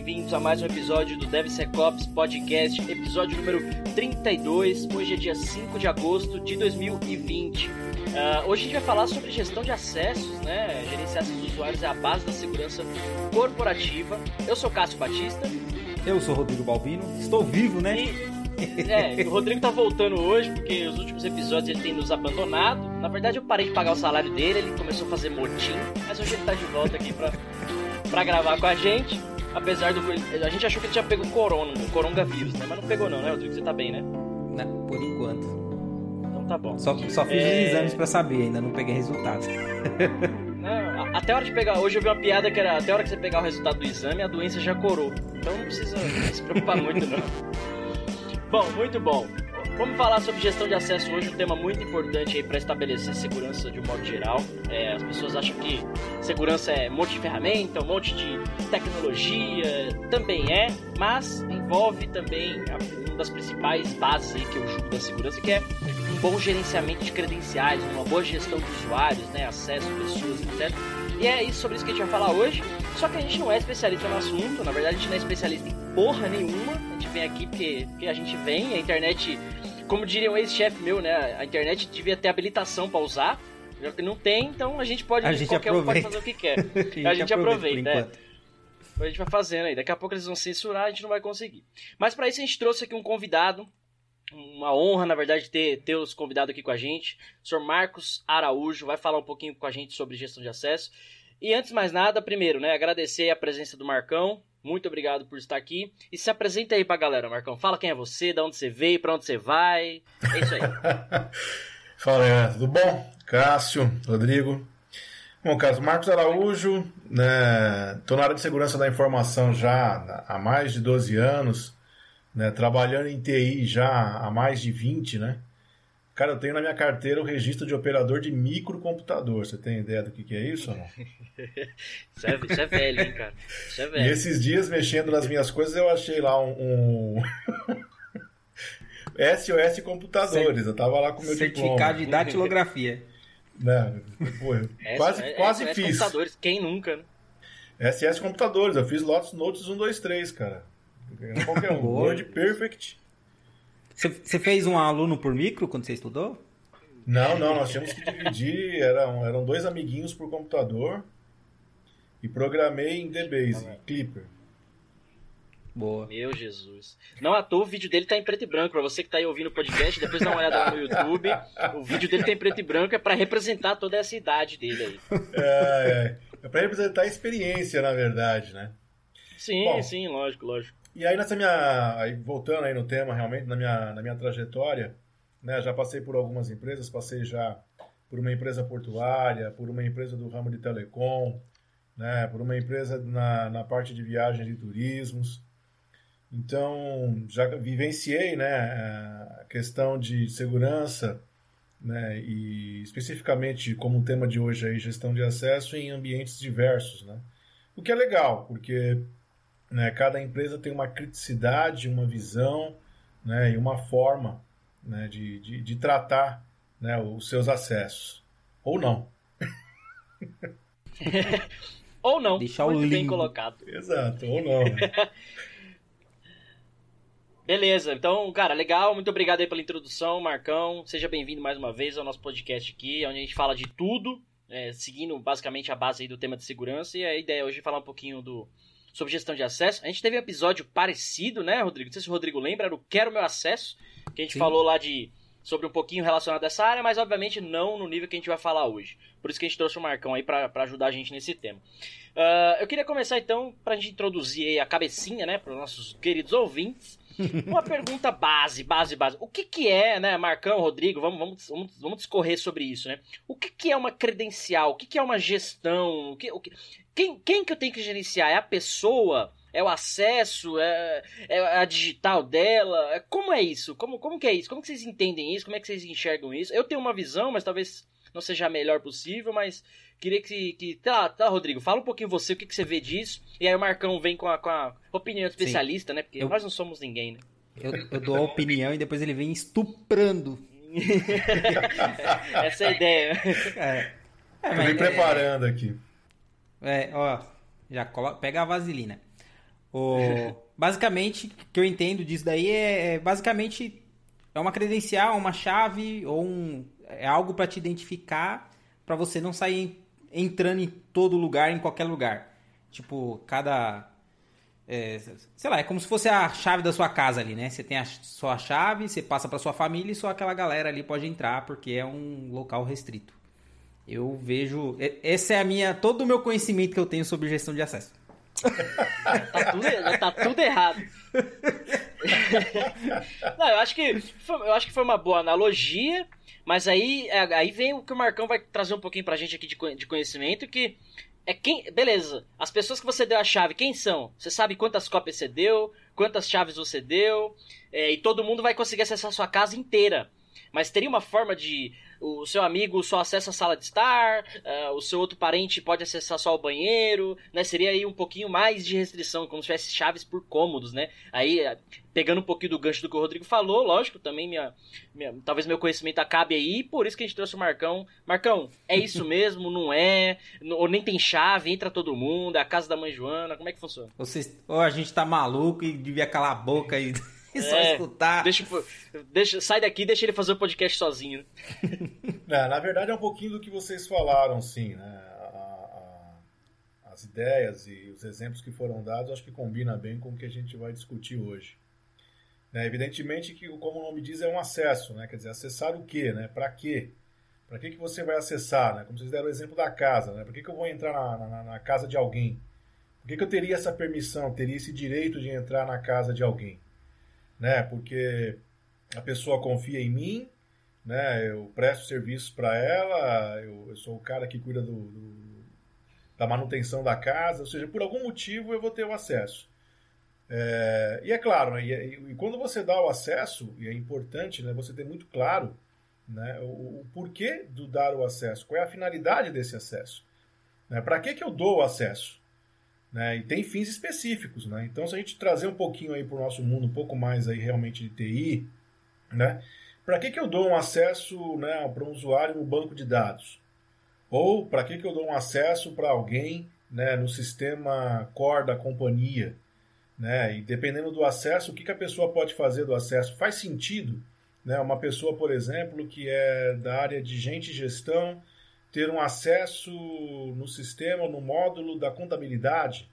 bem-vindos a mais um episódio do DevSecOps Podcast, episódio número 32. Hoje é dia 5 de agosto de 2020. Hoje a gente vai falar sobre gestão de acessos, né? Gerenciar seus usuários é a base da segurança corporativa. Eu sou Cássio Batista. Eu sou Rodrigo Balbino. Estou vivo, né? O Rodrigo tá voltando hoje, porque os últimos episódios ele tem nos abandonado. Na verdade, eu parei de pagar o salário dele, ele começou a fazer motim, mas hoje ele tá de volta aqui pra gravar com a gente. Apesar do... A gente achou que ele tinha pego o coronavírus, né? Mas não pegou não, né, Rodrigo? Você tá bem, né? Não, por enquanto. Então tá bom. Só fiz os exames pra saber, ainda não peguei resultado. Não, até a hora de pegar... Hoje eu vi uma piada que era até a hora que você pegar o resultado do exame, a doença já corou. Então não precisa se preocupar muito, não. Bom, muito bom. Vamos falar sobre gestão de acesso hoje, um tema muito importante aí para estabelecer segurança de um modo geral. As pessoas acham que segurança é um monte de ferramenta, um monte de tecnologia, também é, mas envolve também uma das principais bases aí que eu julgo da segurança, que é um bom gerenciamento de credenciais, uma boa gestão de usuários, né, acesso, pessoas, etc. E é sobre isso que a gente vai falar hoje, só que a gente não é especialista no assunto, na verdade a gente não é especialista em porra nenhuma, a gente vem aqui porque a gente vem, a internet... Como diria um ex-chefe meu, né? A internet devia ter habilitação para usar, já que não tem, então a gente pode, qualquer um pode fazer o que quer. A gente aproveita, A gente vai fazendo aí. Daqui a pouco eles vão censurar, a gente não vai conseguir. Mas para isso a gente trouxe aqui um convidado, uma honra, na verdade, ter os convidados aqui com a gente. O senhor Marcos Araújo vai falar um pouquinho com a gente sobre gestão de acesso. E antes de mais nada, primeiro, né? Agradecer a presença do Marcão. Muito obrigado por estar aqui. E se apresenta aí pra galera, Marcão. Fala quem é você, de onde você veio, pra onde você vai. É isso aí. Fala, galera. Tudo bom? Cássio, Rodrigo. Bom, Cássio, Marcos Araújo, né? Tô na área de segurança da informação já há mais de 12 anos, né? Trabalhando em TI já há mais de 20, né? Cara, eu tenho na minha carteira o registro de operador de microcomputador. Você tem ideia do que é isso ou não? Isso é velho, hein, cara? Isso é velho. E esses dias, mexendo nas minhas coisas, eu achei lá um SOS Computadores. Eu tava lá com o meu diploma. Certificado de datilografia. Né? Pô, quase SOS fiz. Computadores, quem nunca, né? SS Computadores. Eu fiz Lotus Notes 1, 2, 3, cara. Não qualquer um. Word Perfect. Você fez um aluno por micro quando você estudou? Não, nós tínhamos que dividir, eram 2 amiguinhos por computador e programei em DBase, Clipper. Boa. Meu Jesus. Não à toa o vídeo dele tá em preto e branco, pra você que tá aí ouvindo o podcast, depois dá uma olhada lá no YouTube, o vídeo dele tá em preto e branco, é pra representar toda essa idade dele aí. É pra representar a experiência, na verdade, né? Sim, bom, sim, lógico. E aí voltando aí no tema, realmente, na minha trajetória, né, já passei por algumas empresas, passei já por uma empresa portuária, por uma empresa do ramo de telecom, né, por uma empresa na parte de viagens e turismos. Então, já vivenciei, né, a questão de segurança, né, e especificamente como o tema de hoje aí, gestão de acesso em ambientes diversos, né? O que é legal, porque... né, cada empresa tem uma criticidade, uma visão, né, e uma forma, né, de tratar, né, os seus acessos. Ou não. Ou não. Deixar muito o bem limbo. colocado. Exato, ou não. Né? Beleza, então, cara, legal. Muito obrigado aí pela introdução, Marcão. Seja bem-vindo mais uma vez ao nosso podcast aqui, onde a gente fala de tudo, seguindo basicamente a base aí do tema de segurança. E a ideia hoje é falar um pouquinho sobre gestão de acesso. A gente teve um episódio parecido, né, Rodrigo? Não sei se o Rodrigo lembra, era o Quero Meu Acesso, que a gente falou lá sobre um pouquinho relacionado a essa área, mas obviamente não no nível que a gente vai falar hoje. Por isso que a gente trouxe o Marcão aí pra ajudar a gente nesse tema. Eu queria começar então, pra gente introduzir aí a cabecinha, né, para os nossos queridos ouvintes, uma pergunta base. O que é, né, Marcão, Rodrigo, vamos discorrer sobre isso, né? O que é uma credencial? O que é uma gestão? Quem que eu tenho que gerenciar? É a pessoa? É o acesso? É a digital dela? Como é isso? Como que é isso? Como que vocês entendem isso? Como é que vocês enxergam isso? Eu tenho uma visão, mas talvez não seja a melhor possível, mas queria que tá, Rodrigo, fala um pouquinho você, o que você vê disso, e aí o Marcão vem com a opinião especialista, né? Porque nós não somos ninguém, né? Eu dou a opinião e depois ele vem estuprando. Essa é a ideia. Eu vim preparando aqui. Já pega a vaselina. Basicamente, o que eu entendo disso daí basicamente é uma credencial, uma chave ou é algo para te identificar, para você não sair entrando em todo lugar, em qualquer lugar. Tipo, sei lá, é como se fosse a chave da sua casa ali, né? Você tem a sua chave, você passa para sua família e só aquela galera ali pode entrar porque é um local restrito. Eu vejo... Essa é todo o meu conhecimento que eu tenho sobre gestão de acesso. Tá tudo errado. Não, eu acho que foi uma boa analogia, mas aí vem o que o Marcão vai trazer um pouquinho pra gente aqui de conhecimento, que é beleza, as pessoas que você deu a chave, quem são? Você sabe quantas cópias você deu, quantas chaves você deu, e todo mundo vai conseguir acessar a sua casa inteira. Mas teria uma forma de... O seu amigo só acessa a sala de estar, o seu outro parente pode acessar só o banheiro, né? Seria aí um pouquinho mais de restrição, como se tivesse chaves por cômodos, né? Aí, pegando um pouquinho do gancho do que o Rodrigo falou, lógico, também talvez meu conhecimento acabe aí, por isso que a gente trouxe o Marcão. Marcão, é isso mesmo? Não é? Ou nem tem chave, entra todo mundo, é a casa da mãe Joana, como é que funciona? Ou a gente tá maluco e devia calar a boca e... só escutar. Sai daqui e deixa ele fazer o podcast sozinho. Na verdade é um pouquinho do que vocês falaram, sim, né? As ideias e os exemplos que foram dados, acho que combina bem com o que a gente vai discutir hoje. Evidentemente que, como o nome diz, é um acesso, né? Quer dizer, acessar o quê, né? Para quê? Para que você vai acessar, né? Como vocês deram o exemplo da casa, né? Por que eu vou entrar na casa de alguém? Por que eu teria essa permissão, teria esse direito de entrar na casa de alguém? Né? Porque a pessoa confia em mim, né? Eu presto serviço para ela, eu sou o cara que cuida da manutenção da casa, ou seja, por algum motivo eu vou ter o acesso. E é claro, né? E quando você dá o acesso, e é importante, né, você ter muito claro, né, o porquê do dar o acesso, qual é a finalidade desse acesso. Né? Para que eu dou o acesso? Né, e tem fins específicos, né? Então, se a gente trazer um pouquinho aí para o nosso mundo, um pouco mais aí realmente de TI, né? Para que eu dou um acesso, né, para um usuário no banco de dados? Ou para que eu dou um acesso para alguém, né, no sistema core da companhia? Né? E dependendo do acesso, o que a pessoa pode fazer do acesso? Faz sentido, né, uma pessoa, por exemplo, que é da área de gente e gestão, ter um acesso no sistema, no módulo da contabilidade?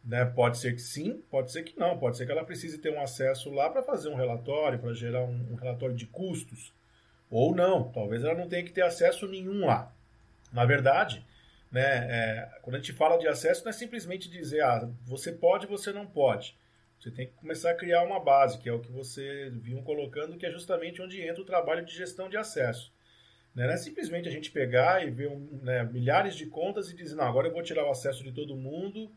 Né? Pode ser que sim, pode ser que não. Pode ser que ela precise ter um acesso lá para fazer um relatório, para gerar um relatório de custos. Ou não, talvez ela não tenha que ter acesso nenhum lá. Na verdade, né, quando a gente fala de acesso, não é simplesmente dizer, você pode, você não pode. Você tem que começar a criar uma base, que é o que você viu colocando, que é justamente onde entra o trabalho de gestão de acesso. Não é simplesmente a gente pegar e ver milhares de contas e dizer, não, agora eu vou tirar o acesso de todo mundo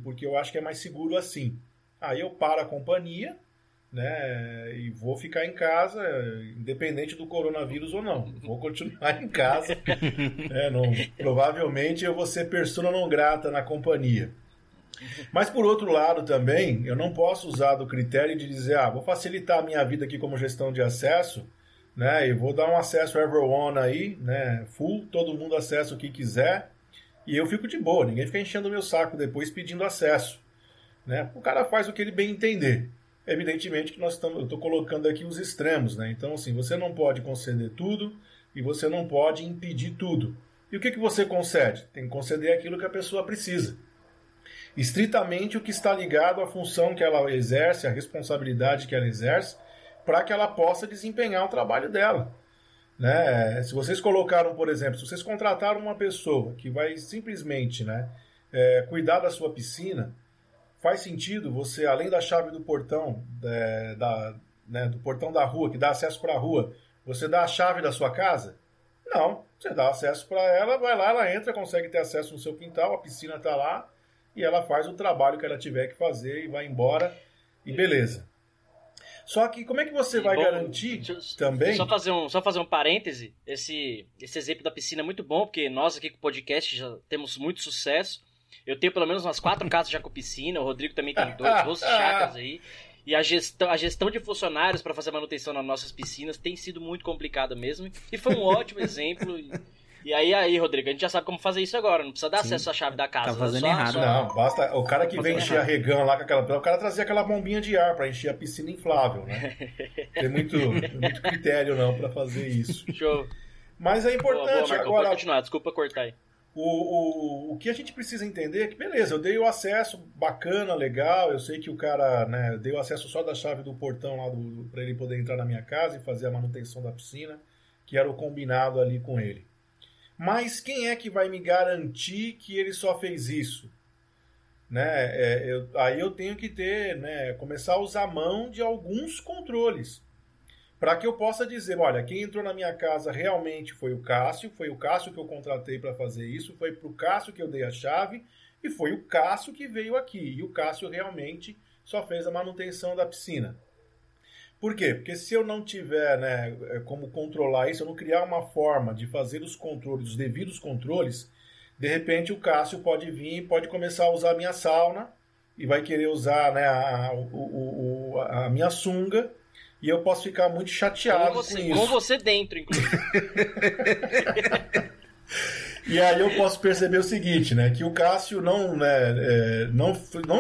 porque eu acho que é mais seguro assim. Aí eu paro a companhia, né, e vou ficar em casa, independente do coronavírus ou não. Vou continuar em casa. Provavelmente eu vou ser persona non grata na companhia. Mas, por outro lado, também, eu não posso usar do critério de dizer, vou facilitar a minha vida aqui como gestão de acesso, né, e vou dar um acesso everyone aí, né, full, todo mundo acessa o que quiser, e eu fico de boa, ninguém fica enchendo o meu saco depois pedindo acesso. Né? O cara faz o que ele bem entender. Evidentemente que eu estou colocando aqui os extremos, né? Então, assim, você não pode conceder tudo e você não pode impedir tudo. E o que você concede? Tem que conceder aquilo que a pessoa precisa. Estritamente o que está ligado à função que ela exerce, à responsabilidade que ela exerce, para que ela possa desempenhar o trabalho dela. Né? Se vocês colocaram, por exemplo, se vocês contrataram uma pessoa que vai simplesmente, né, cuidar da sua piscina, faz sentido você, além da chave do portão, do portão da rua, que dá acesso para a rua, você dá a chave da sua casa? Não, você dá acesso para ela, vai lá, ela entra, consegue ter acesso no seu quintal, a piscina está lá, e ela faz o trabalho que ela tiver que fazer e vai embora, e beleza. Só que como é que você vai garantir também... Só fazer um parêntese, esse exemplo da piscina é muito bom, porque nós aqui com o podcast já temos muito sucesso. Eu tenho pelo menos umas 4 casas já com piscina, o Rodrigo também tem 12 chácaras aí. E a gestão de funcionários para fazer manutenção nas nossas piscinas tem sido muito complicada mesmo. E foi um ótimo exemplo. E aí, Rodrigo, a gente já sabe como fazer isso agora. Não precisa dar acesso à chave da casa. Tá fazendo errado. Não, basta. O cara que vem encher arregão lá com aquela. O cara trazia aquela bombinha de ar pra encher a piscina inflável, né? Tem muito critério não pra fazer isso. Show. Mas é importante. Boa, agora. Pode continuar, desculpa cortar aí. O que a gente precisa entender é que, beleza, eu dei o acesso bacana, legal, eu sei que o cara, né, deu acesso só da chave do portão lá para ele poder entrar na minha casa e fazer a manutenção da piscina, que era o combinado ali com ele. Mas quem é que vai me garantir que ele só fez isso? Né? Aí eu tenho que ter, né, começar a usar a mão de alguns controles. Para que eu possa dizer, olha, quem entrou na minha casa realmente foi o Cássio que eu contratei para fazer isso, foi para o Cássio que eu dei a chave, e foi o Cássio que veio aqui. E o Cássio realmente só fez a manutenção da piscina. Por quê? Porque se eu não tiver, né, como controlar isso, eu não criar uma forma de fazer os controles, os devidos controles, de repente o Cássio pode vir e pode começar a usar a minha sauna, e vai querer usar, né, a minha sunga, e eu posso ficar muito chateado com isso. Com você dentro, inclusive. E aí eu posso perceber o seguinte, né? Que o Cássio não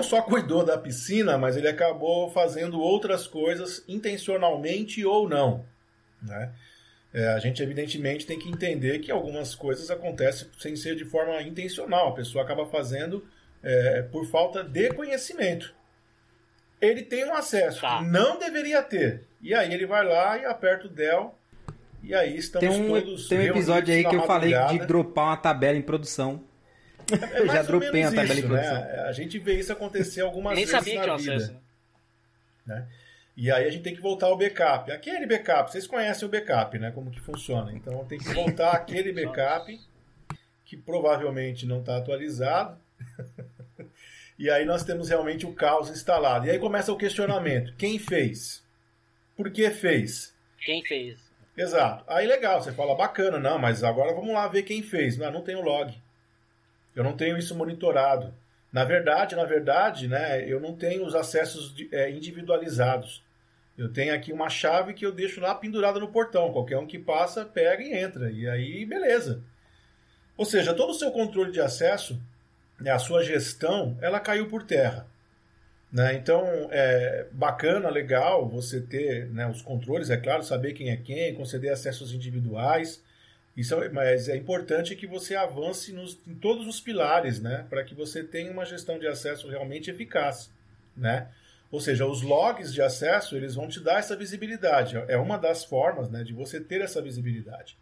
só cuidou da piscina, mas ele acabou fazendo outras coisas intencionalmente ou não. Né? A gente, evidentemente, tem que entender que algumas coisas acontecem sem ser de forma intencional. A pessoa acaba fazendo por falta de conhecimento. Ele tem um acesso que não deveria ter. E aí ele vai lá e aperta o Del. E aí estamos todos... Tem um episódio aí que eu falei de dropar uma tabela em produção. Eu já dropei uma tabela em produção. Né? A gente vê isso acontecer algumas vezes na vida. Nem sabia que tinha acesso. Né? E aí a gente tem que voltar ao backup. Aquele backup, vocês conhecem o backup, né? Como que funciona. Então tem que voltar aquele backup que provavelmente não está atualizado. E aí nós temos realmente o caos instalado. E aí começa o questionamento. Quem fez? Por que fez? Quem fez? Exato. Aí legal, você fala, bacana, não, mas agora vamos lá ver quem fez. Não tenho log. Eu não tenho isso monitorado. Na verdade, né, eu não tenho os acessos individualizados. Eu tenho aqui uma chave que eu deixo lá pendurada no portão. Qualquer um que passa, pega e entra. E aí, beleza. Ou seja, todo o seu controle de acesso, a sua gestão, ela caiu por terra. Né? Então, é bacana, legal você ter, né, os controles, é claro, saber quem é quem, conceder acessos individuais, mas é importante que você avance em todos os pilares, né, para que você tenha uma gestão de acesso realmente eficaz. Né? Ou seja, os logs de acesso, eles vão te dar essa visibilidade. É uma das formas, né, de você ter essa visibilidade,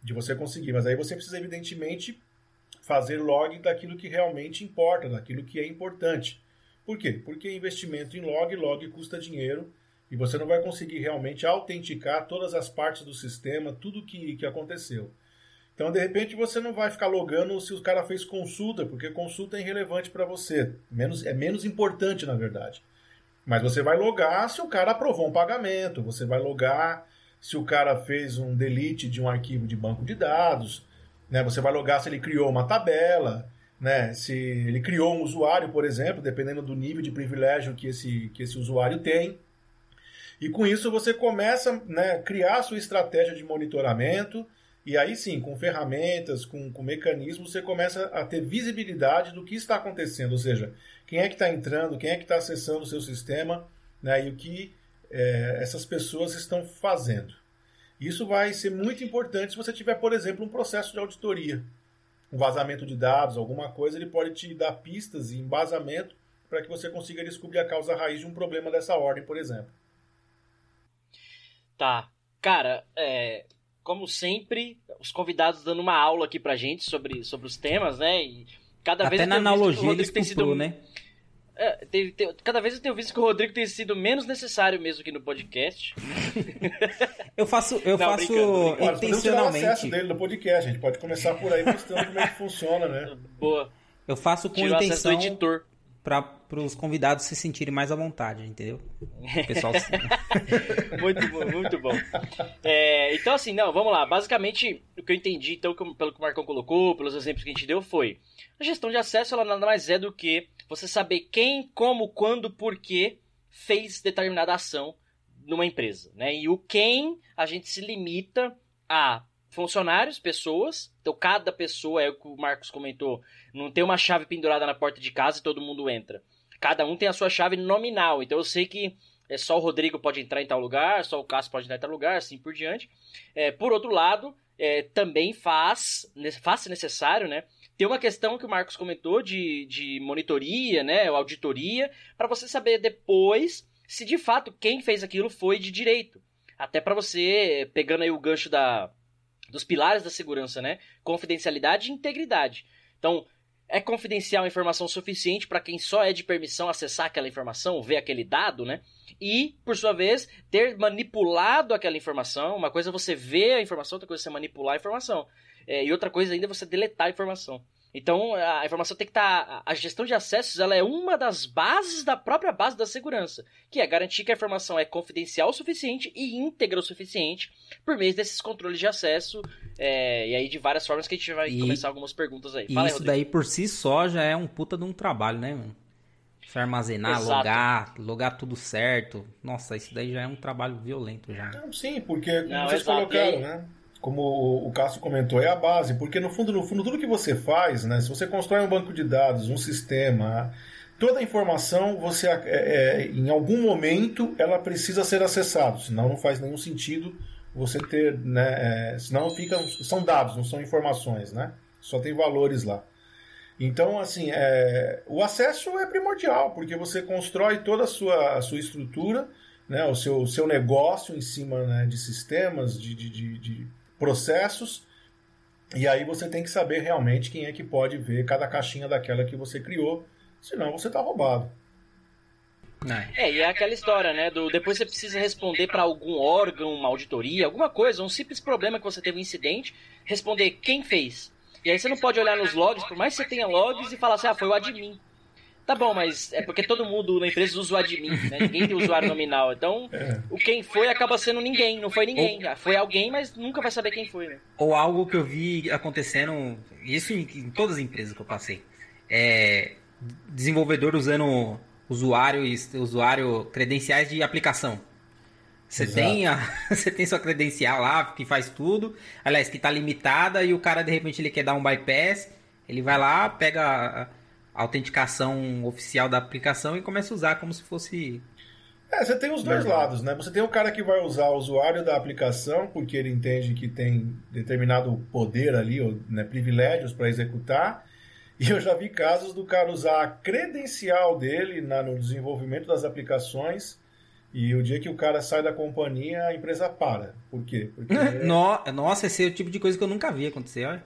de você conseguir. Mas aí você precisa, evidentemente, fazer log daquilo que realmente importa, daquilo que é importante. Por quê? Porque investimento em log custa dinheiro e você não vai conseguir realmente autenticar todas as partes do sistema, tudo que aconteceu. Então, de repente, você não vai ficar logando se o cara fez consulta, porque consulta é irrelevante para você. É menos importante, na verdade. Mas você vai logar se o cara aprovou um pagamento, você vai logar se o cara fez um delete de um arquivo de banco de dados, né? Você vai logar se ele criou uma tabela, né? Se ele criou um usuário, por exemplo, dependendo do nível de privilégio que esse usuário tem. E com isso você começa, né, a criar a sua estratégia de monitoramento, e aí sim, com ferramentas, com mecanismos, você começa a ter visibilidade do que está acontecendo, ou seja, quem é que está entrando, quem é que está acessando o seu sistema, né, e o que essas pessoas estão fazendo. Isso vai ser muito importante se você tiver, por exemplo, um processo de auditoria, um vazamento de dados, alguma coisa, ele pode te dar pistas e embasamento para que você consiga descobrir a causa raiz de um problema dessa ordem, por exemplo. Tá. Cara, como sempre, os convidados dando uma aula aqui pra gente sobre os temas, né? E cada vez até na analogia ele explicou, né? Cada vez eu tenho visto que o Rodrigo tem sido menos necessário mesmo aqui no podcast. Eu faço intencionalmente. Podemos tirar o acesso dele no podcast. A gente pode começar por aí mostrando como é que funciona, né? Boa. Eu faço com Tira intenção o acesso do editor. Para os convidados se sentirem mais à vontade, entendeu? O pessoal... Muito bom, muito bom. Então assim, vamos lá. Basicamente, o que eu entendi, então, pelo que o Marcão colocou, pelos exemplos que a gente deu, foi a gestão de acesso, ela nada mais é do que você saber quem, como, quando, por que fez determinada ação numa empresa, né? E o quem a gente se limita a funcionários, pessoas. Então, cada pessoa, é o que o Marcos comentou, não tem uma chave pendurada na porta de casa e todo mundo entra. Cada um tem a sua chave nominal. Então, eu sei que só o Rodrigo pode entrar em tal lugar, só o Cássio pode entrar em tal lugar, assim por diante. Por outro lado, também faz necessário, né, ter uma questão que o Marcos comentou de monitoria, né, ou auditoria, para você saber depois se de fato quem fez aquilo foi de direito. Até para você, pegando aí o gancho dos pilares da segurança, né? Confidencialidade e integridade. Então, é confidencial a informação suficiente para quem só é de permissão acessar aquela informação, ver aquele dado, né? E, por sua vez, ter manipulado aquela informação. Uma coisa é você ver a informação, outra coisa é você manipular a informação. E outra coisa ainda é você deletar a informação. Então, a informação tem que estar... A gestão de acessos, ela é uma das bases da própria base da segurança, que é garantir que a informação é confidencial o suficiente e íntegra o suficiente por meio desses controles de acesso, e aí de várias formas que a gente vai começar algumas perguntas aí. Fala aí, isso daí por si só já é um puta de um trabalho, né, mano? Você armazenar, logar tudo certo. Nossa, isso daí já é um trabalho violento já. Não, sim, porque como vocês colocaram, né? Como o Cássio comentou, é a base, porque no fundo, tudo que você faz, né, se você constrói um banco de dados, um sistema, toda a informação, você em algum momento, ela precisa ser acessada, senão não faz nenhum sentido você ter, né, senão são dados, não são informações, né, só tem valores lá. Então, assim, o acesso é primordial, porque você constrói toda a sua estrutura, né, o seu negócio em cima, né, de sistemas, de processos, e aí você tem que saber realmente quem é que pode ver cada caixinha daquela que você criou, senão você está roubado. E é aquela história, né, depois você precisa responder para algum órgão, uma auditoria, alguma coisa, um simples problema que você teve um incidente, responder quem fez. E aí você não pode olhar nos logs, por mais que você tenha logs, e falar assim, foi o admin. Tá bom, mas é porque todo mundo na empresa usa o admin, né? Ninguém tem usuário nominal. Então, o quem foi acaba sendo ninguém, não foi ninguém. Foi alguém, mas nunca vai saber quem foi, né? Ou algo que eu vi acontecendo, isso em todas as empresas que eu passei. Desenvolvedor usando usuário credenciais de aplicação. Você tem sua credencial lá, que faz tudo. Aliás, que está limitada, e o cara, de repente, ele quer dar um bypass. Ele vai lá, pega a autenticação oficial da aplicação e começa a usar como se fosse... você tem os dois lados, né? Você tem o cara que vai usar o usuário da aplicação porque ele entende que tem determinado poder ali, ou, né, privilégios para executar. E eu já vi casos do cara usar a credencial dele no desenvolvimento das aplicações, e o dia que o cara sai da companhia, a empresa para. Por quê? Porque... Nossa, esse é o tipo de coisa que eu nunca vi acontecer, olha.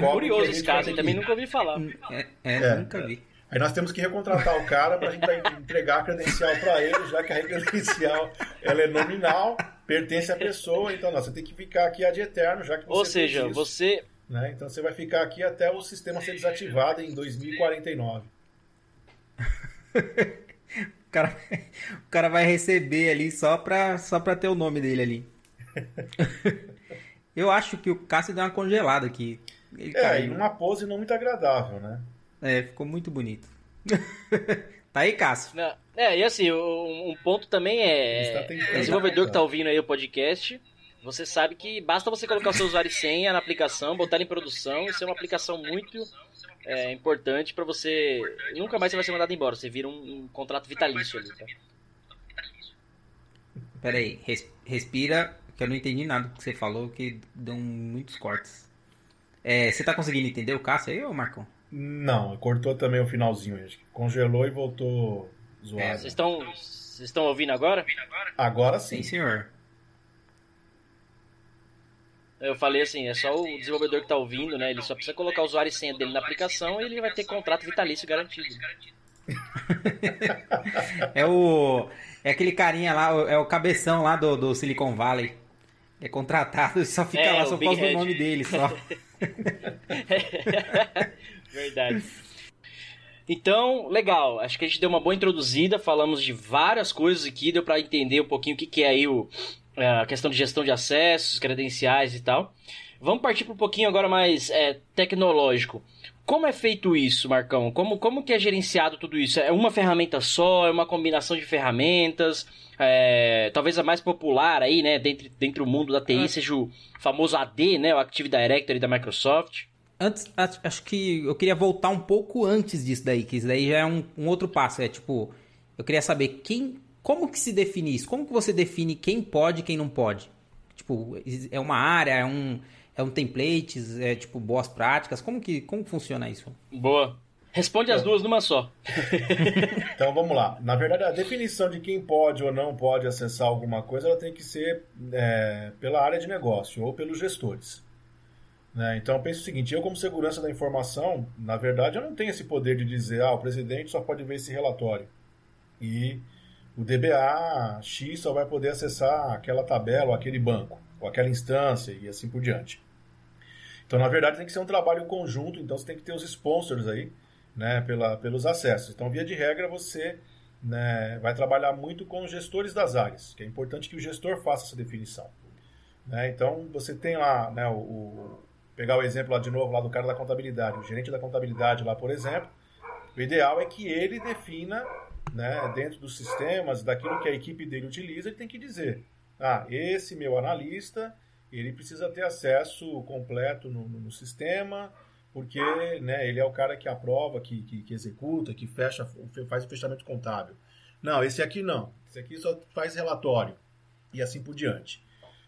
Curioso esse caso, eu também nunca ouvi falar. Nunca vi. Aí nós temos que recontratar o cara para a gente entregar a credencial para ele, já que a credencial ela é nominal, pertence à pessoa, então você tem que ficar aqui ad eterno, já que você... Ou seja, você... Né? Então você vai ficar aqui até o sistema ser desativado em 2049. O cara vai receber ali só pra ter o nome dele ali. Eu acho que o Cássio deu uma congelada aqui. Ele caiu. Em uma pose não muito agradável, né? Ficou muito bonito. Tá aí, Cássio? E assim, um ponto também o desenvolvedor que tá ouvindo aí o podcast, você sabe que basta você colocar o seu usuário e senha na aplicação, botar em produção, isso é uma aplicação muito importante para você... Nunca mais você vai ser mandado embora, você vira um contrato vitalício ali, tá? Pera aí, respira, que eu não entendi nada do que você falou, que dão muitos cortes. Você tá conseguindo entender o Cássio aí, ô Marcão? Não, cortou também o finalzinho, acho que congelou e voltou zoado. Vocês estão ouvindo agora? Agora sim. Sim, senhor. Eu falei assim, é só o desenvolvedor que tá ouvindo, né? Ele só precisa colocar o usuário e senha dele na aplicação e ele vai ter contrato vitalício garantido. É aquele carinha lá, é o cabeção lá do Silicon Valley. É contratado e só fica lá, só faz o nome dele só. Verdade. Então, legal. Acho que a gente deu uma boa introduzida, falamos de várias coisas aqui, deu para entender um pouquinho o que é aí a questão de gestão de acessos, credenciais e tal. Vamos partir para um pouquinho agora mais tecnológico. Como é feito isso, Marcão? Como que é gerenciado tudo isso? É uma ferramenta só? É uma combinação de ferramentas? Talvez a mais popular aí, né, dentro do mundo da TI seja o famoso AD, né, o Active Directory da Microsoft. Antes, acho que eu queria voltar um pouco antes disso daí, que isso daí já é um outro passo. Tipo, eu queria saber como que se define isso? Como que você define quem pode e quem não pode? Tipo, é uma área, é um template, tipo boas práticas? Como que funciona isso? Boa. Responde as duas numa só. Então vamos lá. Na verdade, a definição de quem pode ou não pode acessar alguma coisa, ela tem que ser pela área de negócio ou pelos gestores. Né? Então pensa o seguinte, eu como segurança da informação, na verdade eu não tenho esse poder de dizer, o presidente só pode ver esse relatório. E o DBA X só vai poder acessar aquela tabela ou aquele banco, ou aquela instância e assim por diante. Então, na verdade, tem que ser um trabalho conjunto, então você tem que ter os sponsors aí, né, pelos acessos. Então, via de regra, você, né, vai trabalhar muito com os gestores das áreas, que é importante que o gestor faça essa definição. Né? Então, você tem lá, né, pegar o exemplo lá de novo lá do cara da contabilidade, o gerente da contabilidade lá, por exemplo, o ideal é que ele defina, né, dentro dos sistemas, daquilo que a equipe dele utiliza, ele tem que dizer, esse meu analista, ele precisa ter acesso completo no sistema, porque, né, ele é o cara que aprova, que executa, que faz o fechamento contábil. Não, esse aqui não. Esse aqui só faz relatório. E assim por diante.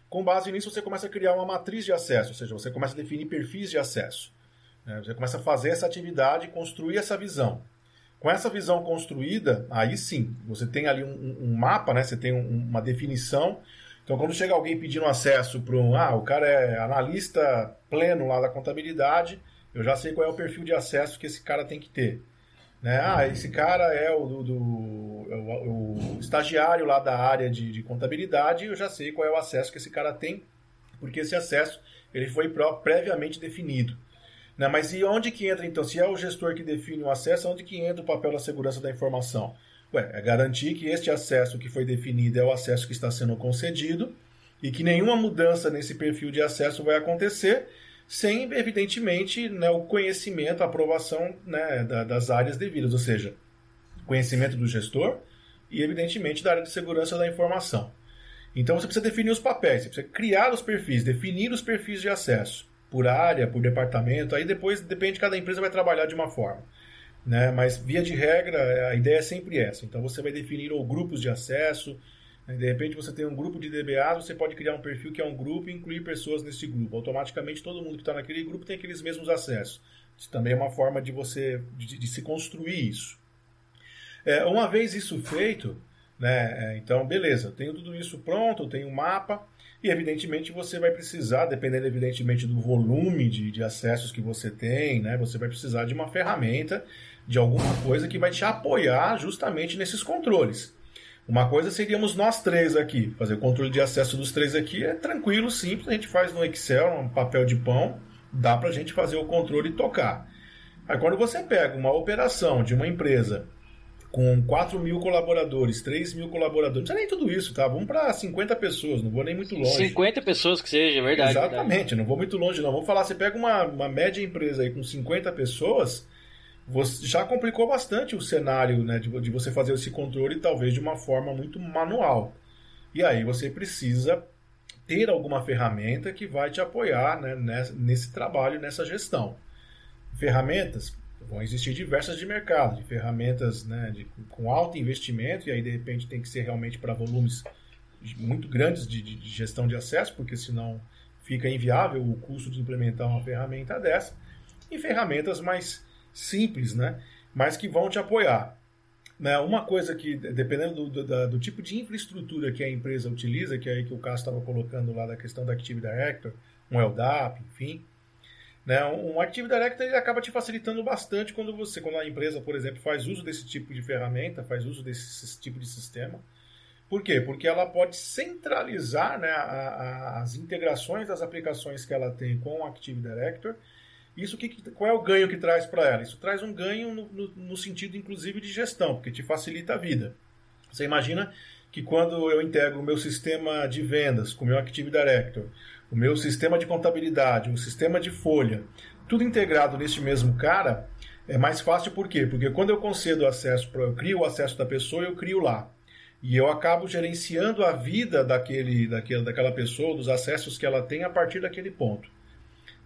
Com base nisso, você começa a criar uma matriz de acesso, ou seja, você começa a definir perfis de acesso. Né? Você começa a fazer essa atividade, construir essa visão. Com essa visão construída, aí sim, você tem ali um mapa, né? Você tem uma definição. Então, quando chega alguém pedindo acesso para o cara é analista pleno lá da contabilidade, eu já sei qual é o perfil de acesso que esse cara tem que ter. Né? Esse cara é o estagiário lá da área de contabilidade, eu já sei qual é o acesso que esse cara tem, porque esse acesso ele foi previamente definido. Né? Mas e onde que entra, então? Se é o gestor que define o acesso, onde que entra o papel da segurança da informação? É garantir que este acesso que foi definido é o acesso que está sendo concedido e que nenhuma mudança nesse perfil de acesso vai acontecer sem, evidentemente, né, o conhecimento, a aprovação, né, das áreas devidas, ou seja, conhecimento do gestor e, evidentemente, da área de segurança da informação. Então, você precisa definir os papéis, você precisa criar os perfis, definir os perfis de acesso por área, por departamento, aí depois, depende, cada empresa vai trabalhar de uma forma. Né? Mas, via de regra, a ideia é sempre essa. Então, você vai definir grupos de acesso. De repente, você tem um grupo de DBAs, você pode criar um perfil que é um grupo e incluir pessoas nesse grupo. Automaticamente, todo mundo que está naquele grupo tem aqueles mesmos acessos. Isso também é uma forma de se construir isso. Uma vez isso feito, né, então, beleza, tenho tudo isso pronto, tenho um mapa. E, evidentemente, você vai precisar, dependendo, evidentemente, do volume de acessos que você tem, né, você vai precisar de uma ferramenta, de alguma coisa que vai te apoiar justamente nesses controles. Uma coisa seríamos nós três aqui. Fazer o controle de acesso dos três aqui é tranquilo, simples. A gente faz no Excel, um papel de pão, dá para a gente fazer o controle e tocar. Aí quando você pega uma operação de uma empresa com 4.000 colaboradores, 3.000 colaboradores, não precisa nem tudo isso, tá? Vamos para 50 pessoas, não vou nem muito longe. 50 pessoas que seja, verdade. Exatamente, verdade. Não vou muito longe não. Vamos falar, você pega uma média empresa aí com 50 pessoas, você já complicou bastante o cenário, né, de você fazer esse controle, talvez de uma forma muito manual. E aí você precisa ter alguma ferramenta que vai te apoiar, né, nesse trabalho, nessa gestão. Ferramentas, vão existir diversas de mercado, de ferramentas, né, com alto investimento, e aí de repente tem que ser realmente para volumes muito grandes de gestão de acesso, porque senão fica inviável o custo de implementar uma ferramenta dessa, e ferramentas mais simples, né, mas que vão te apoiar. Né, uma coisa que, dependendo do tipo de infraestrutura que a empresa utiliza, que é aí que o Cássio estava colocando lá da questão da Active Directory, um LDAP, enfim, né, um Active Directory ele acaba te facilitando bastante quando a empresa, por exemplo, faz uso desse tipo de ferramenta, faz uso desse tipo de sistema. Por quê? Porque ela pode centralizar, né, as integrações das aplicações que ela tem com o Active Directory. Isso qual é o ganho que traz para ela? Isso traz um ganho no sentido, inclusive, de gestão, porque te facilita a vida. Você imagina que quando eu integro o meu sistema de vendas com o meu Active Director, o meu sistema de contabilidade, o sistema de folha, tudo integrado nesse mesmo cara, é mais fácil por quê? Porque quando eu concedo acesso, eu crio o acesso da pessoa, eu crio lá. E eu acabo gerenciando a vida daquela pessoa, dos acessos que ela tem a partir daquele ponto.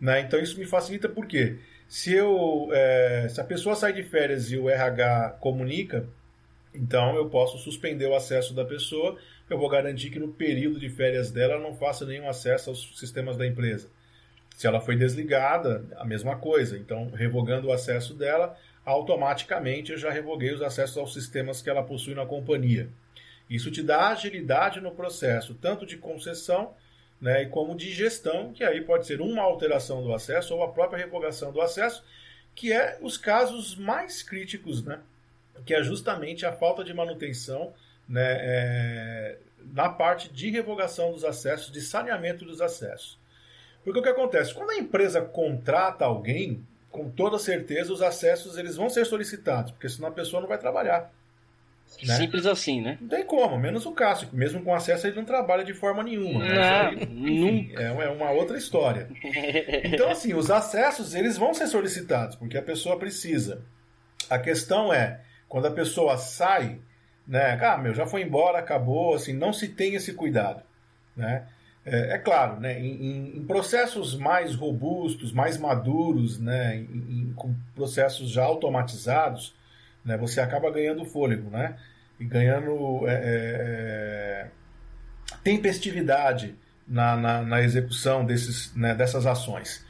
Né? Então isso me facilita por quê? Se a pessoa sai de férias e o RH comunica, então eu posso suspender o acesso da pessoa, eu vou garantir que no período de férias dela ela não faça nenhum acesso aos sistemas da empresa. Se ela foi desligada, a mesma coisa. Então, revogando o acesso dela, automaticamente eu já revoguei os acessos aos sistemas que ela possui na companhia. Isso te dá agilidade no processo, tanto de concessão, né, como de gestão, que aí pode ser uma alteração do acesso ou a própria revogação do acesso, que é os casos mais críticos, né, que é justamente a falta de manutenção, né, na parte de revogação dos acessos, de saneamento dos acessos. Porque o que acontece? Quando a empresa contrata alguém, com toda certeza os acessos eles vão ser solicitados, porque senão a pessoa não vai trabalhar. Né? Simples assim, né? Não tem como, menos o Cássio, que mesmo com acesso ele não trabalha de forma nenhuma. Né? Não, enfim, é uma outra história. Então, assim, os acessos eles vão ser solicitados, porque a pessoa precisa. A questão é, quando a pessoa sai, né, já foi embora, acabou, assim, não se tem esse cuidado. Né? É claro, né, em processos mais robustos, mais maduros, né, com processos já automatizados, né, você acaba ganhando fôlego, né, e ganhando tempestividade na execução dessas ações.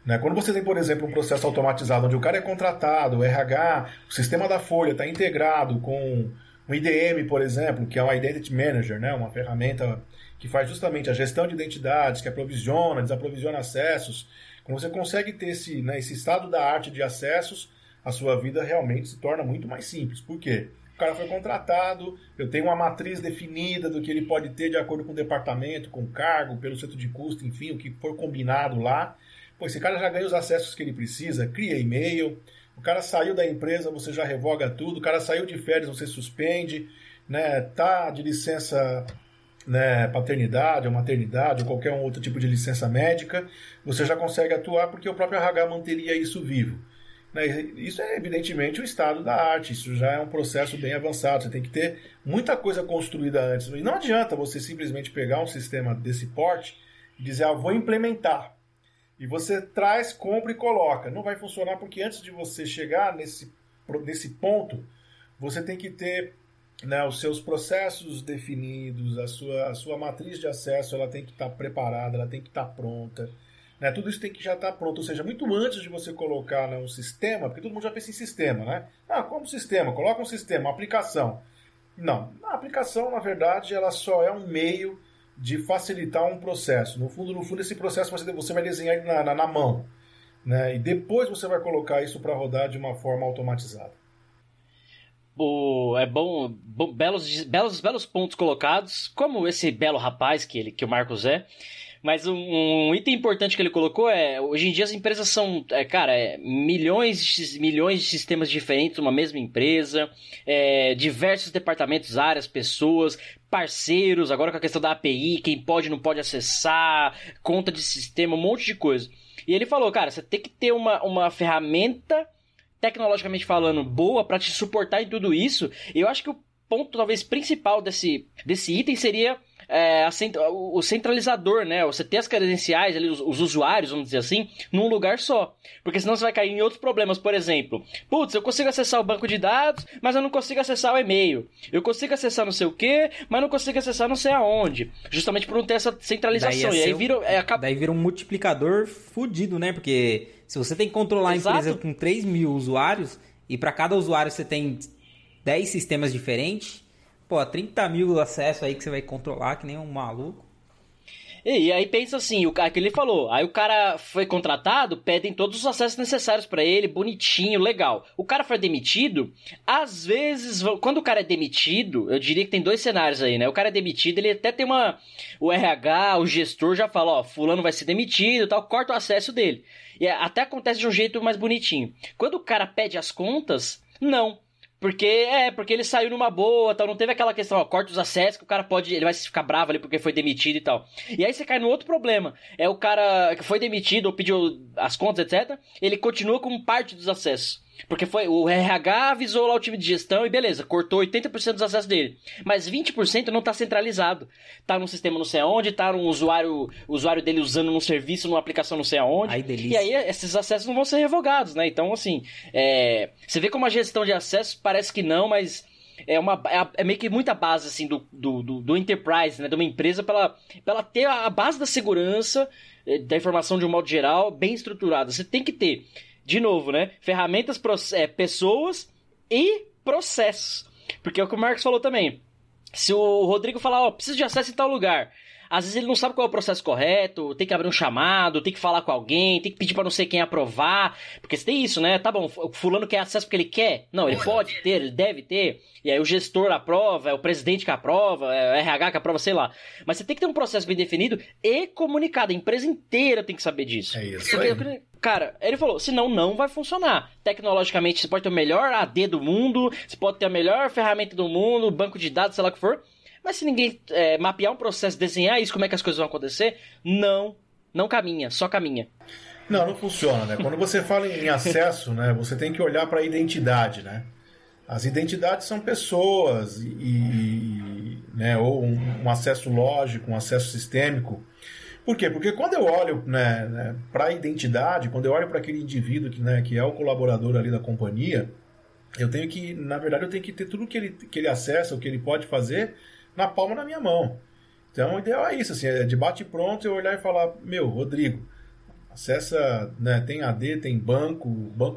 Né? Quando você tem, por exemplo, um processo automatizado onde o cara é contratado, o RH, o sistema da folha está integrado com um IDM, por exemplo, que é um Identity Manager, né, uma ferramenta que faz justamente a gestão de identidades, que aprovisiona, desaprovisiona acessos. Quando você consegue ter esse estado da arte de acessos, a sua vida realmente se torna muito mais simples. Por quê? O cara foi contratado, eu tenho uma matriz definida do que ele pode ter de acordo com o departamento, com o cargo, pelo centro de custo, enfim, o que for combinado lá. Pô, esse cara já ganha os acessos que ele precisa, cria e-mail, o cara saiu da empresa, você já revoga tudo, o cara saiu de férias, você suspende, né, tá de licença, né, paternidade ou maternidade ou qualquer um outro tipo de licença médica, você já consegue atuar porque o próprio RH manteria isso vivo. Né? Isso é evidentemente o estado da arte, isso já é um processo bem avançado, você tem que ter muita coisa construída antes. E não adianta você simplesmente pegar um sistema desse porte e dizer, vou implementar. E você traz, compra e coloca. Não vai funcionar porque antes de você chegar nesse ponto, você tem que ter, né, os seus processos definidos, a sua matriz de acesso ela tem que estar preparada, ela tem que estar pronta. Né? Tudo isso tem que já estar pronto. Ou seja, muito antes de você colocar, né, um sistema, porque todo mundo já pensa em sistema, né? Como sistema? Coloca um sistema, uma aplicação. Não, a aplicação, na verdade, ela só é um meio de facilitar um processo. No fundo, esse processo você vai desenhar ele na mão. Né? E depois você vai colocar isso para rodar de uma forma automatizada. É bom, belos pontos colocados, como esse belo rapaz que o Marcos é. Mas um item importante que ele colocou hoje em dia as empresas são, milhões de sistemas diferentes numa mesma empresa, diversos departamentos, áreas, pessoas, parceiros, agora com a questão da API, quem pode e não pode acessar, conta de sistema, um monte de coisa. E ele falou, cara, você tem que ter uma ferramenta, tecnologicamente falando, boa para te suportar em tudo isso. E eu acho que o ponto talvez principal desse item seria o centralizador, né? Você ter as credenciais, ali, os usuários, vamos dizer assim, num lugar só. Porque senão você vai cair em outros problemas. Por exemplo, eu consigo acessar o banco de dados, mas eu não consigo acessar o e-mail. Eu consigo acessar não sei o quê, mas não consigo acessar não sei aonde. Justamente por não ter essa centralização. E aí daí vira um multiplicador fudido, né? Porque se você tem que controlar Exato. a empresa com 3 mil usuários, e para cada usuário você tem 10 sistemas diferentes, 30 mil acessos aí que você vai controlar que nem um maluco. E aí pensa assim, o cara que ele falou, aí o cara foi contratado, pedem todos os acessos necessários pra ele, bonitinho, legal. O cara foi demitido, às vezes, quando o cara é demitido, eu diria que tem dois cenários aí, né? O cara é demitido, ele até tem o RH, o gestor já fala, fulano vai ser demitido e tal, corta o acesso dele. E até acontece de um jeito mais bonitinho. Quando o cara pede as contas, não. Porque ele saiu numa boa, tal, não teve aquela questão, ó, corta os acessos, que o cara ele vai ficar bravo ali porque foi demitido e tal. E aí você cai no outro problema, é o cara que foi demitido ou pediu as contas, etc, ele continua com parte dos acessos. Porque o RH avisou lá o time de gestão e beleza, cortou 80% dos acessos dele. Mas 20% não tá centralizado. Tá num sistema não sei aonde, tá num usuário dele usando num serviço, numa aplicação não sei aonde. Ai, delícia. E aí esses acessos não vão ser revogados, né? Então, assim, você vê como a gestão de acessos parece que não, mas é meio que muita base, assim, do enterprise, né? De uma empresa pra ela ter a base da segurança, da informação de um modo geral, bem estruturada. Você tem que ter... De novo, né? Ferramentas, pessoas e processos. Porque é o que o Marcos falou também. Se o Rodrigo falar, ó, preciso de acesso em tal lugar. Às vezes ele não sabe qual é o processo correto, tem que abrir um chamado, tem que falar com alguém, tem que pedir pra não sei quem aprovar. Porque você tem isso, né? Tá bom, o fulano quer acesso porque ele quer? Não, ele pode ter, ele deve ter. E aí o gestor aprova, é o presidente que aprova, é o RH que aprova, sei lá. Mas você tem que ter um processo bem definido e comunicado. A empresa inteira tem que saber disso. É isso porque, aí. Cara, ele falou, senão não vai funcionar. Tecnologicamente, você pode ter o melhor AD do mundo, você pode ter a melhor ferramenta do mundo, banco de dados, sei lá o que for. Mas se ninguém mapear um processo, desenhar isso, como é que as coisas vão acontecer, não caminha, só caminha. Não funciona, né? Quando você fala em acesso, né, você tem que olhar para a identidade, né? As identidades são pessoas né, ou um acesso lógico, um acesso sistêmico. Por quê? Porque quando eu olho, né, para a identidade, quando eu olho para aquele indivíduo que é o colaborador ali da companhia, na verdade, eu tenho que ter tudo que ele acessa, o que ele pode fazer, na palma da minha mão. Então, o ideal é isso, assim, de bate pronto eu olhar e falar, Rodrigo, acessa, né, tem AD, tem banco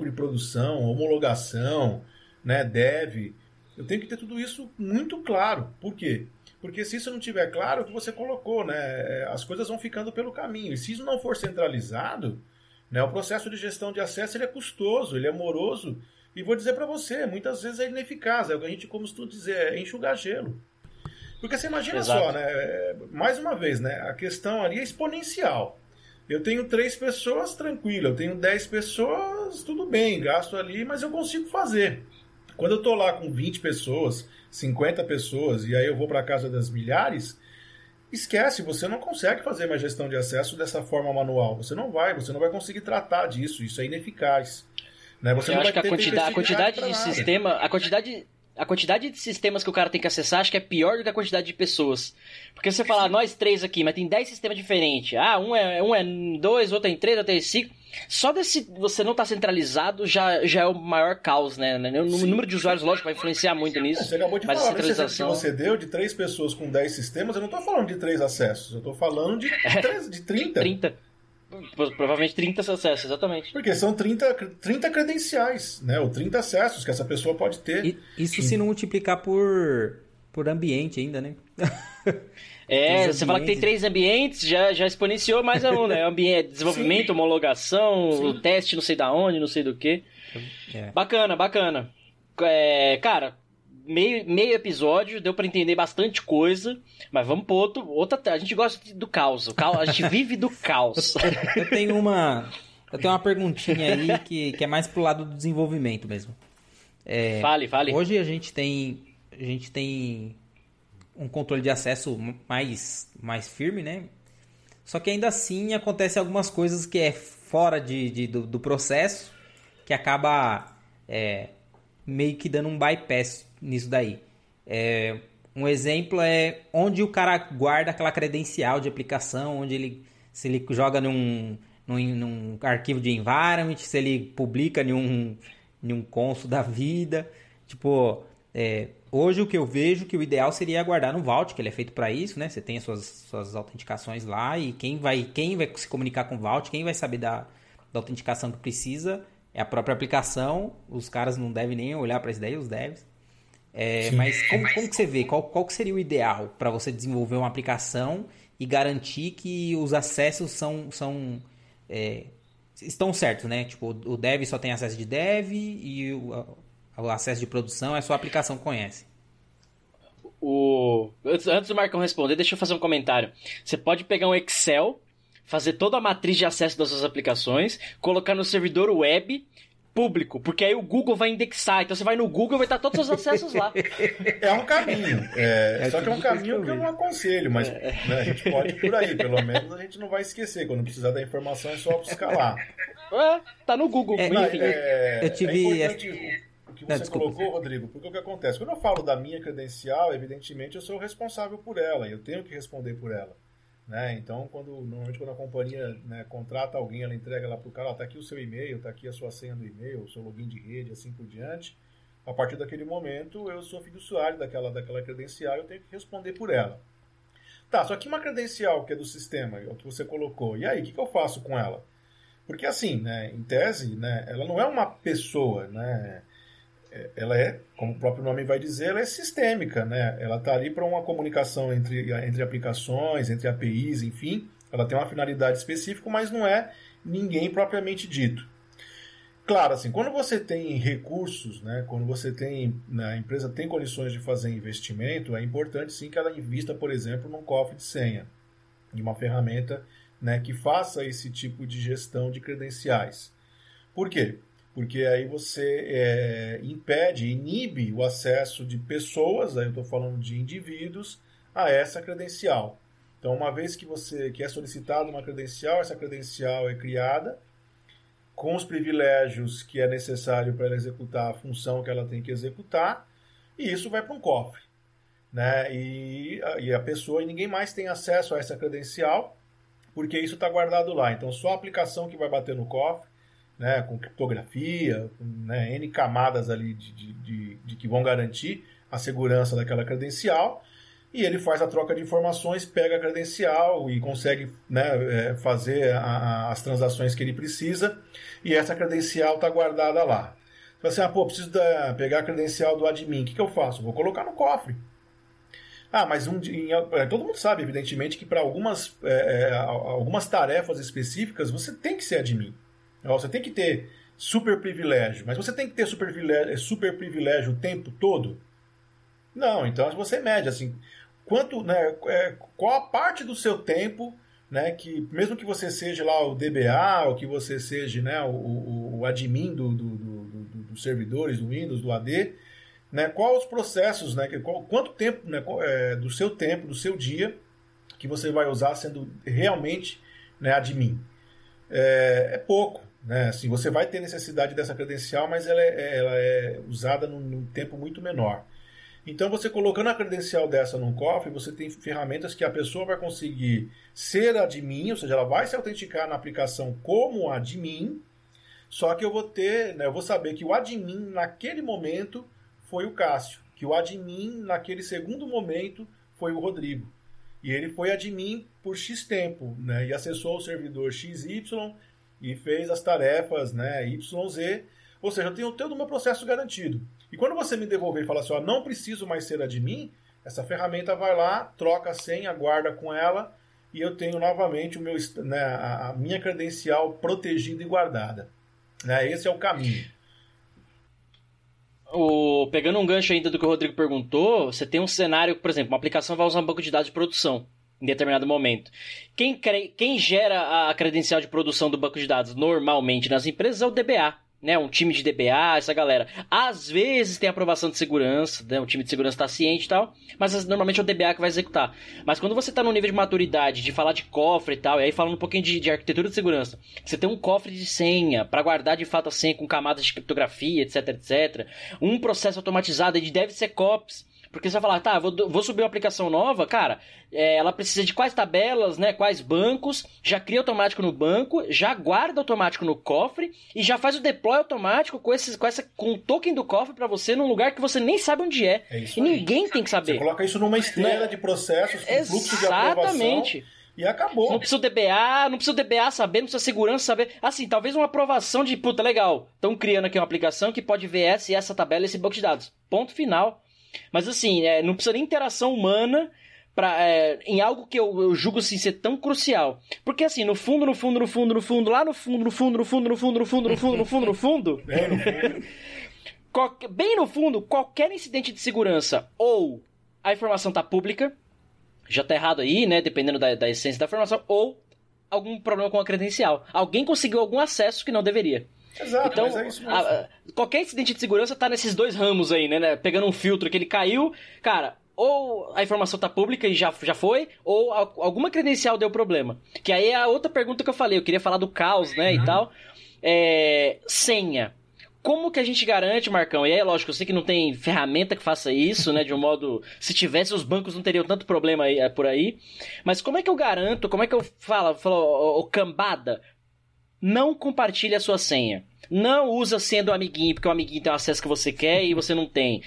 de produção, homologação, né, dev. Eu tenho que ter tudo isso muito claro. Por quê? Porque se isso não tiver claro, o que você colocou, né, as coisas vão ficando pelo caminho. E se isso não for centralizado, né, o processo de gestão de acesso ele é custoso, ele é moroso. E vou dizer para você, muitas vezes é ineficaz. É o que a gente costuma dizer, é enxugar gelo. Porque você imagina Exato. Só, né, mais uma vez, né, a questão ali é exponencial. Eu tenho 3 pessoas, tranquilo. Eu tenho 10 pessoas, tudo bem, gasto ali, mas eu consigo fazer. Quando eu estou lá com 20 pessoas, 50 pessoas, e aí eu vou para a casa das milhares, esquece, você não consegue fazer mais gestão de acesso dessa forma manual. Você não vai conseguir tratar disso, isso é ineficaz. Né? Você eu não acho vai que a quantidade de sistema, a quantidade de sistemas que o cara tem que acessar, acho que é pior do que a quantidade de pessoas. Porque você fala, nós 3 aqui, mas tem 10 sistemas diferentes. Ah, um é em 2, outro é em 3, outro é em 5. Só desse você não tá centralizado já é o maior caos, né? O número de usuários, lógico, vai influenciar muito nisso. Você acabou de mas falar, a centralização... que você deu de 3 pessoas com 10 sistemas, eu não tô falando de 3 acessos, eu tô falando de 30. 30. Provavelmente 30 acessos, exatamente. Porque são 30 credenciais, né? Ou 30 acessos que essa pessoa pode ter. Isso se não multiplicar por ambiente ainda, né? Você fala que tem 3 ambientes, já exponenciou mais um, né? Ambiente, desenvolvimento, homologação, o teste não sei da onde, não sei do que. Bacana. Cara, meio episódio, deu pra entender bastante coisa, mas vamos pro a gente gosta do caos, a gente vive do caos. Eu tenho uma perguntinha aí que é mais pro lado do desenvolvimento mesmo. Fale. Hoje a gente tem um controle de acesso mais firme, né? Só que ainda assim acontecem algumas coisas que é fora do processo, que acaba meio que dando um bypass nisso daí. Um exemplo é onde o cara guarda aquela credencial de aplicação, se ele joga num arquivo de environment, se ele publica em um console da vida. Tipo, hoje o que eu vejo que o ideal seria guardar no Vault, que ele é feito para isso, né? Você tem as suas autenticações lá e quem vai se comunicar com o Vault, quem vai saber da autenticação que precisa é a própria aplicação. Os caras não devem nem olhar para isso daí, os devs. Mas como que você vê? Qual que seria o ideal para você desenvolver uma aplicação e garantir que os acessos estão certos, né? Tipo, o dev só tem acesso de dev e o acesso de produção é só a aplicação que conhece. Antes do Marcão responder, deixa eu fazer um comentário. Você pode pegar um Excel, fazer toda a matriz de acesso das suas aplicações, colocar no servidor web, público, porque aí o Google vai indexar, então você vai no Google e vai estar todos os acessos lá. É um caminho, só que é um caminho que eu não aconselho, mas né, a gente pode ir por aí, pelo menos a gente não vai esquecer, quando precisar da informação é só buscar lá. Tá no Google. Enfim. Eu tive... É importante o que você colocou, Rodrigo, porque o que acontece? Quando eu falo da minha credencial, evidentemente eu sou o responsável por ela, eu tenho que responder por ela. Né? Então, normalmente quando a companhia, né, contrata alguém, ela entrega lá para o cara, está aqui o seu e-mail, está aqui a sua senha do e-mail, o seu login de rede, assim por diante. A partir daquele momento, eu sou fiduciário daquela credencial, eu tenho que responder por ela. Tá, só que uma credencial que é do sistema, é o que você colocou, e aí, o que eu faço com ela? Porque assim, né, em tese, né, ela não é uma pessoa, né? Ela é, como o próprio nome vai dizer, ela é sistêmica, né? Ela está ali para uma comunicação entre aplicações, entre APIs, enfim. Ela tem uma finalidade específica, mas não é ninguém propriamente dito. Claro, assim, quando você tem recursos, né? Quando você tem, né, a empresa tem condições de fazer investimento, é importante sim que ela invista, por exemplo, num cofre de senha, em uma ferramenta, né, que faça esse tipo de gestão de credenciais. Por quê? Porque aí você inibe o acesso de pessoas, aí eu estou falando de indivíduos, a essa credencial. Então, uma vez que é solicitada uma credencial, essa credencial é criada com os privilégios que é necessário para ela executar a função que ela tem que executar, e isso vai para um cofre. Né? E a pessoa, e ninguém mais tem acesso a essa credencial, porque isso está guardado lá. Então, só a aplicação que vai bater no cofre, né, com criptografia, com, né, N camadas ali de que vão garantir a segurança daquela credencial, e ele faz a troca de informações, pega a credencial e consegue, né, fazer as transações que ele precisa, e essa credencial está guardada lá. Então, assim, preciso pegar a credencial do admin, o que eu faço? Vou colocar no cofre. Mas todo mundo sabe, evidentemente, que para algumas tarefas específicas você tem que ser admin. Você tem que ter super privilégio, mas você tem que ter super privilégio o tempo todo? Não, então você mede assim, qual a parte do seu tempo, né, que mesmo que você seja lá o DBA, ou que você seja, né, o admin dos servidores do Windows, do AD, né, quais os processos, né, quanto tempo, né, do seu dia que você vai usar sendo realmente, né, admin. É pouco. Né? Assim, você vai ter necessidade dessa credencial, mas ela é usada num tempo muito menor. Então, você colocando a credencial dessa num cofre, você tem ferramentas que a pessoa vai conseguir ser admin, ou seja, ela vai se autenticar na aplicação como admin, só que eu vou saber que o admin naquele momento foi o Cássio, que o admin naquele segundo momento foi o Rodrigo. E ele foi admin por X tempo, né? E acessou o servidor XY e fez as tarefas, né, YZ, ou seja, eu tenho todo o meu processo garantido. E quando você me devolver e falar assim, não preciso mais ser admin, essa ferramenta vai lá, troca a senha, guarda com ela, e eu tenho novamente a minha credencial protegida e guardada. Né, esse é o caminho. Pegando um gancho ainda do que o Rodrigo perguntou, você tem um cenário, por exemplo, uma aplicação vai usar um banco de dados de produção em determinado momento. Quem gera a credencial de produção do banco de dados normalmente nas empresas é o DBA, né? Um time de DBA, essa galera. Às vezes tem aprovação de segurança, né? O time de segurança está ciente e tal, mas normalmente é o DBA que vai executar. Mas quando você está no nível de maturidade, de falar de cofre e tal, e aí falando um pouquinho de arquitetura de segurança, você tem um cofre de senha para guardar de fato a senha com camadas de criptografia, etc, etc. Um processo automatizado de DevSecOps. Porque você vai falar, vou subir uma aplicação nova, cara, ela precisa de quais tabelas, né, quais bancos, já cria automático no banco, já guarda automático no cofre e já faz o deploy automático com o token do cofre para você num lugar que você nem sabe onde é. E ninguém tem que saber. Você coloca isso numa esteira de processos, com fluxo de aprovação e acabou. Não precisa o DBA saber, não precisa a segurança saber. Assim, talvez uma aprovação de, legal, estão criando aqui uma aplicação que pode ver essa tabela, esse banco de dados. Ponto final. Mas assim, não precisa nem interação humana em algo que eu julgo assim, ser tão crucial. Porque assim, no fundo, bem no fundo, qualquer incidente de segurança ou a informação está pública, já está errado aí, né, dependendo da essência da informação, ou algum problema com a credencial. Alguém conseguiu algum acesso que não deveria. Exato, então, mas é isso mesmo. Qualquer incidente de segurança tá nesses dois ramos aí, né? Pegando um filtro que ele caiu, cara, ou a informação tá pública e já foi, ou alguma credencial deu problema. Que aí é a outra pergunta que eu falei, eu queria falar do caos, né, e tal. Senha. Como que a gente garante, Marcão? E aí, lógico, eu sei que não tem ferramenta que faça isso, né? De um modo... Se tivesse, os bancos não teriam tanto problema aí, por aí. Mas como é que eu garanto? Como é que eu falo, cambada? Não compartilhe a sua senha. Não usa a senha do amiguinho, porque o amiguinho tem o acesso que você quer e você não tem.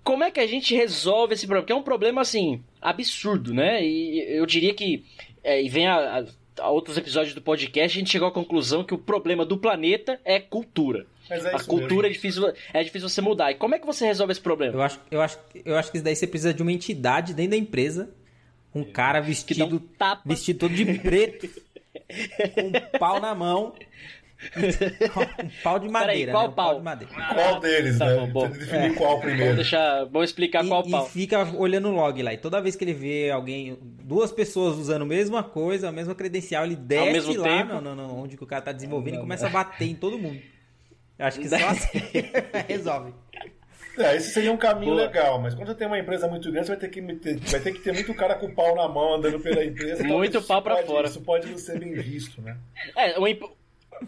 Como é que a gente resolve esse problema? Porque é um problema, assim, absurdo, né? E eu diria que... e vem a outros episódios do podcast, a gente chegou à conclusão que o problema do planeta é cultura. Mas é a cultura mesmo. é difícil você mudar. E como é que você resolve esse problema? Eu acho que isso daí você precisa de uma entidade dentro da empresa, um cara vestido todo de preto, com um pau na mão, um pau de madeira. Peraí, qual né? pau? De madeira. Qual deles, né? Bom. Tem que definir qual primeiro. Vamos explicar qual pau. E fica olhando o log lá. E toda vez que ele vê duas pessoas usando a mesma coisa, a mesma credencial, ele desce lá onde que o cara tá desenvolvendo e começa a bater em todo mundo. Eu acho que só assim resolve. Esse seria um caminho legal, mas quando você tem uma empresa muito grande, você vai ter que ter muito cara com o pau na mão andando pela empresa. Muito pau pra fora. Isso pode não ser bem visto, né?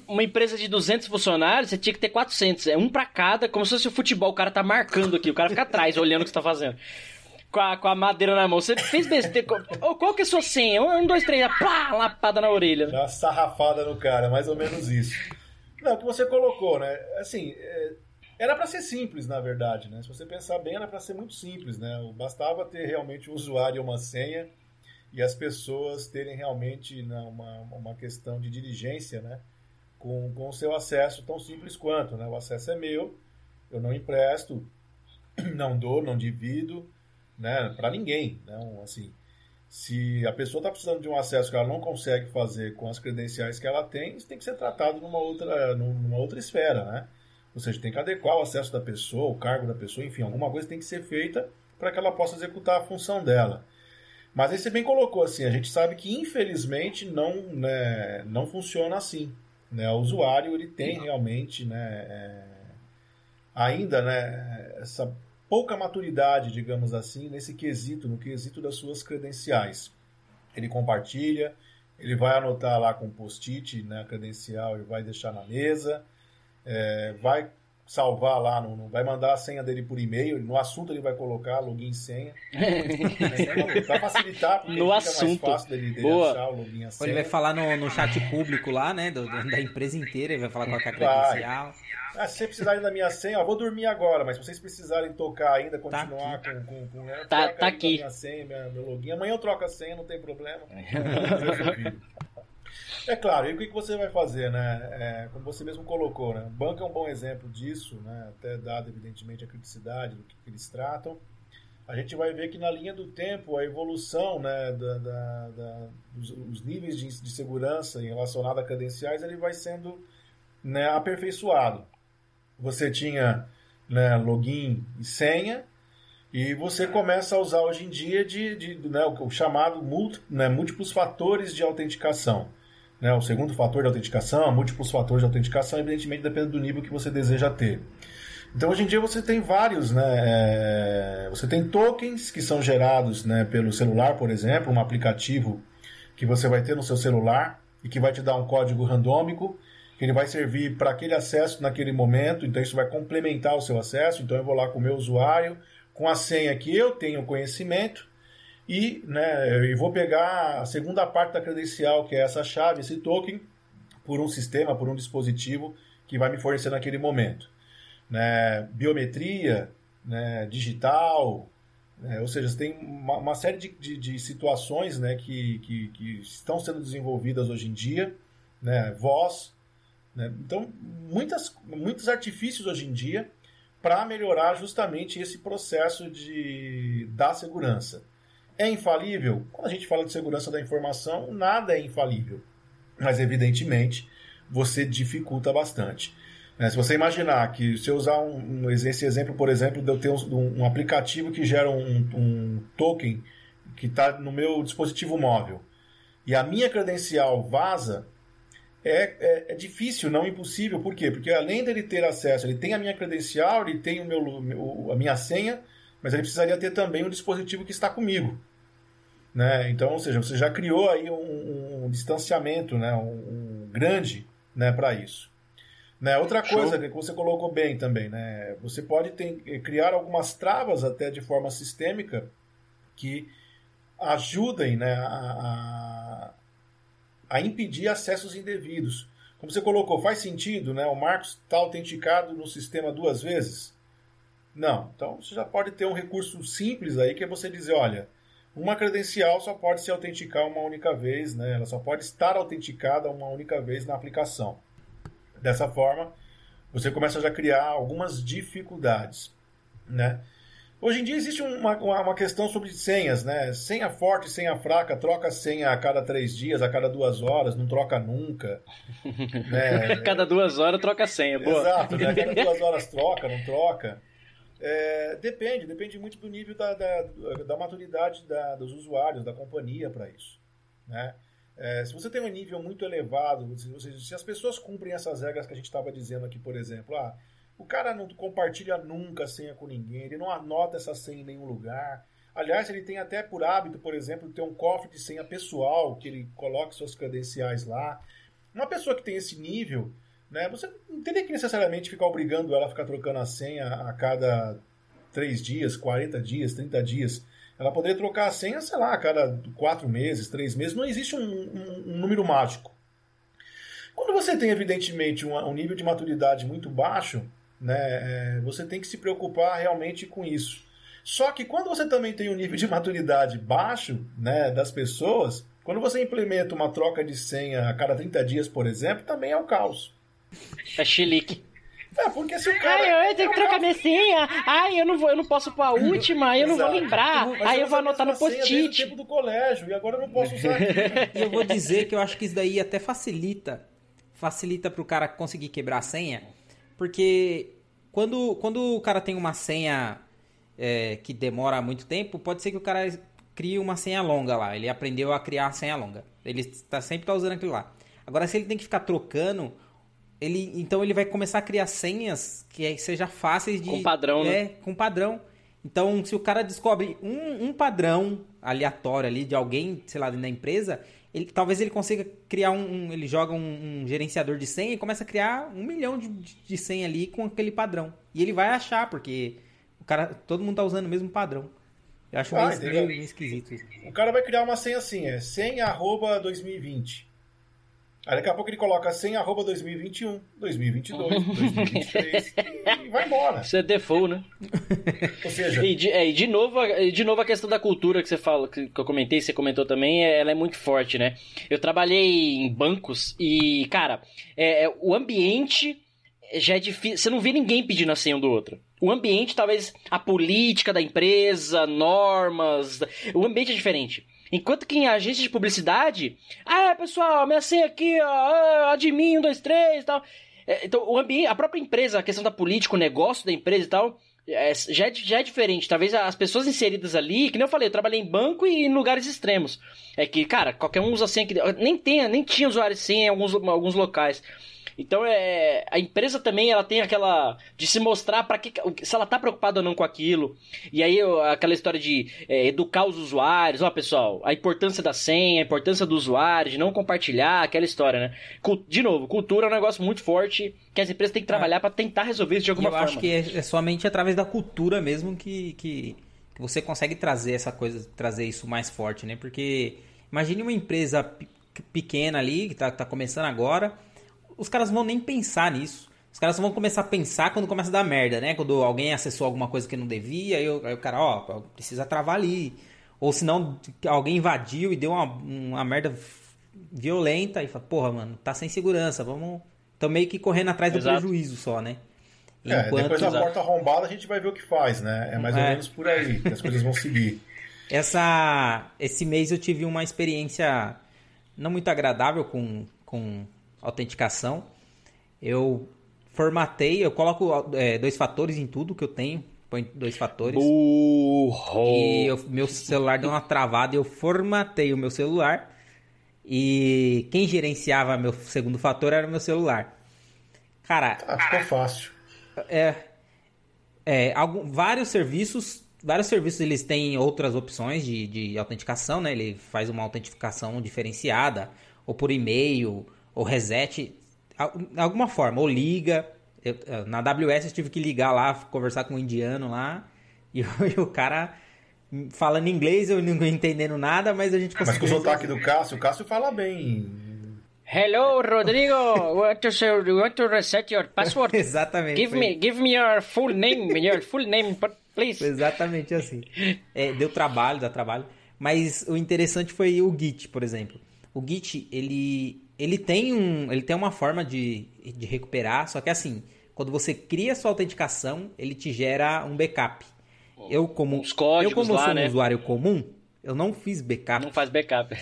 Uma empresa de 200 funcionários, você tinha que ter 400. É um pra cada, como se fosse o futebol. O cara tá marcando aqui, o cara fica atrás olhando o que você tá fazendo. Com a madeira na mão. Você fez besteira. Qual que é a sua senha? 1, 2, 3, pá, lapada na orelha. Dá uma sarrafada no cara, mais ou menos isso. Não, o que você colocou, né? Assim, era para ser simples, na verdade, né? Se você pensar bem, era para ser muito simples, né? Bastava ter realmente um usuário e uma senha e as pessoas terem realmente, né, uma questão de diligência, né? Com o seu acesso tão simples quanto, né? O acesso é meu, eu não empresto, não dou, não divido, né? Para ninguém, né? Assim, se a pessoa está precisando de um acesso que ela não consegue fazer com as credenciais que ela tem, isso tem que ser tratado numa outra esfera, né? Ou seja, tem que adequar o acesso da pessoa, o cargo da pessoa, enfim, alguma coisa tem que ser feita para que ela possa executar a função dela. Mas aí você bem colocou assim, a gente sabe que infelizmente não funciona assim, né? O usuário ele tem realmente, né, ainda, né, essa pouca maturidade, digamos assim, no quesito das suas credenciais. Ele compartilha, ele vai anotar lá com post-it, né, a credencial e vai deixar na mesa, vai salvar lá, vai mandar a senha dele por e-mail, no assunto ele vai colocar login e senha. Para facilitar, porque no fica assunto. mais fácil dele achar o login e a senha. Ele vai falar no chat público lá, né, da empresa inteira, ele vai falar com a credencial. Se vocês precisarem da minha senha, eu vou dormir agora, mas se vocês precisarem tocar ainda, continuar com tá aqui. Minha senha, meu login. Amanhã eu troco a senha, não tem problema. É claro, e o que você vai fazer, né? Como você mesmo colocou, né? O banco é um bom exemplo disso, né? Até dado, evidentemente, a criticidade do que eles tratam. A gente vai ver que na linha do tempo, a evolução, né, dos níveis de segurança em relacionado a credenciais, ele vai sendo, né, aperfeiçoado. Você tinha, né, login e senha, e você começa a usar hoje em dia né, o chamado múltiplos fatores de autenticação. Né, o segundo fator de autenticação, múltiplos fatores de autenticação, evidentemente depende do nível que você deseja ter. Então hoje em dia você tem vários, né, você tem tokens que são gerados, né, pelo celular, por exemplo, um aplicativo que você vai ter no seu celular e que vai te dar um código randômico, que ele vai servir para aquele acesso naquele momento, então isso vai complementar o seu acesso. Então eu vou lá com o meu usuário, com a senha que eu tenho conhecimento, e, né, eu vou pegar a segunda parte da credencial, que é essa chave, esse token, por um sistema, por um dispositivo que vai me fornecer naquele momento. Né, biometria, né, digital, ou seja, você tem uma série de situações, né, que estão sendo desenvolvidas hoje em dia, né, voz, né, então muitos artifícios hoje em dia para melhorar justamente esse processo da segurança. É infalível? Quando a gente fala de segurança da informação, nada é infalível, mas evidentemente você dificulta bastante. Se você imaginar que se eu usar esse exemplo, por exemplo, de eu ter um aplicativo que gera um token que está no meu dispositivo móvel e a minha credencial vaza, é difícil, não impossível. Por quê? Porque além dele ter acesso, ele tem a minha credencial, ele tem a minha senha, mas ele precisaria ter também um dispositivo que está comigo. Né? Então, ou seja, você já criou aí um distanciamento, né? um grande, né? Para isso. Né? Outra coisa que você colocou bem também, né? Você pode criar algumas travas até de forma sistêmica que ajudem, né? a impedir acessos indevidos. Como você colocou, faz sentido, né? O Marcos está autenticado no sistema 2 vezes? Não. Então, você já pode ter um recurso simples aí, que é você dizer, olha, uma credencial só pode se autenticar uma única vez, né? Ela só pode estar autenticada uma única vez na aplicação. Dessa forma, você começa já a criar algumas dificuldades, né? Hoje em dia existe uma questão sobre senhas, né? Senha forte, senha fraca, troca a senha a cada 3 dias, a cada 2 horas, não troca nunca. Né? Cada 2 horas troca a senha, boa. Exato, né? Cada 2 horas troca, não troca. Depende muito do nível da maturidade dos usuários, da companhia para isso, né? Se você tem um nível muito elevado, se as pessoas cumprem essas regras que a gente estava dizendo aqui, por exemplo, o cara não compartilha nunca a senha com ninguém, ele não anota essa senha em nenhum lugar. Aliás, ele tem até por hábito, por exemplo, ter um cofre de senha pessoal, que ele coloque suas credenciais lá. Uma pessoa que tem esse nível, né, você não teria que necessariamente ficar obrigando ela a ficar trocando a senha a cada 3 dias, 40 dias, 30 dias. Ela poderia trocar a senha, sei lá, a cada 4 meses, 3 meses. Não existe um número mágico. Quando você tem, evidentemente, um nível de maturidade muito baixo, né, você tem que se preocupar realmente com isso. Só que quando você também tem um nível de maturidade baixo, né, das pessoas, quando você implementa uma troca de senha a cada 30 dias, por exemplo, também é o caos. É chilique. Porque se o cara... Ai, eu tenho que trocar minha senha. Ai, eu não posso pôr a última, eu não vou lembrar. Aí eu vou anotar no post-it. Desde o tempo do colégio, e agora eu não posso usar aqui. E eu vou dizer que eu acho que isso daí até facilita pro cara conseguir quebrar a senha, porque quando o cara tem uma senha que demora muito tempo, pode ser que o cara crie uma senha longa lá. Ele aprendeu a criar a senha longa. Ele sempre tá usando aquilo lá. Agora, se ele tem que ficar trocando... Então ele vai começar a criar senhas que sejam fáceis de... Com padrão, né? Com padrão. Então, se o cara descobre um padrão aleatório ali de alguém, sei lá, na empresa, talvez ele consiga criar ele joga um gerenciador de senha e começa a criar 1 milhão de senha ali com aquele padrão. E ele vai achar, porque todo mundo tá usando o mesmo padrão. Eu acho meio esquisito isso. O cara vai criar uma senha assim, senha@2020. Aí daqui a pouco ele coloca senha @2021, 2022, 2023 e vai embora. Isso é default, né? Ou seja... E de novo a questão da cultura que você fala, que eu comentei, você comentou também, ela é muito forte, né? Eu trabalhei em bancos e, cara, o ambiente já é difícil. Você não vê ninguém pedindo a senha um do outro. O ambiente, talvez a política da empresa, normas, o ambiente é diferente. Enquanto que em agência de publicidade, pessoal, minha senha aqui, admin 1, 2, 3 e tal. Então, o ambiente, a própria empresa, a questão da política, o negócio da empresa e tal, já é diferente. Talvez as pessoas inseridas ali, que nem eu falei, eu trabalhei em banco e em lugares extremos. É que, cara, qualquer um usa senha, nem tinha usuário de senha em alguns locais. Então, a empresa também, ela tem aquela... de se mostrar se ela tá preocupada ou não com aquilo. E aí, aquela história de educar os usuários. Pessoal, a importância da senha, a importância do usuário, de não compartilhar, aquela história, né? De novo, cultura é um negócio muito forte que as empresas têm que trabalhar para tentar resolver isso de alguma forma. Eu acho que é somente através da cultura mesmo que você consegue trazer essa coisa, trazer isso mais forte, né? Porque imagine uma empresa pequena ali, que tá começando agora... Os caras não vão nem pensar nisso. Os caras só vão começar a pensar quando começa a dar merda, né? Quando alguém acessou alguma coisa que não devia, aí o cara, precisa travar ali. Ou senão alguém invadiu e deu uma merda violenta e fala, porra, mano, tá sem segurança, tão meio que correndo atrás do prejuízo só, né? Depois da porta arrombada a gente vai ver o que faz, né? É mais ou menos por aí que as coisas vão seguir. Esse mês eu tive uma experiência não muito agradável com autenticação. Eu formatei, eu coloco 2 fatores em tudo que eu tenho, põe 2 fatores. Burro! E meu celular deu uma travada e eu formatei o meu celular E quem gerenciava meu segundo fator era o meu celular. Cara... ficou fácil. Vários serviços eles têm outras opções de autenticação, né? Ele faz uma autenticação diferenciada, ou por e-mail, ou reset, alguma forma, ou liga. Na AWS eu tive que ligar lá, conversar com um indiano lá, e o cara falando inglês, eu não entendendo nada, mas a gente conseguiu... Mas com o sotaque do Cássio, o Cássio fala bem. Hello, Rodrigo. Want to reset your password? Exatamente. Give me your full name, please. Foi exatamente assim. Dá trabalho. Mas o interessante foi o Git, por exemplo. O Git, ele tem uma forma de recuperar, só que assim, quando você cria sua autenticação, ele te gera um backup. Eu como sou um usuário comum, eu não fiz backup. Não faz backup.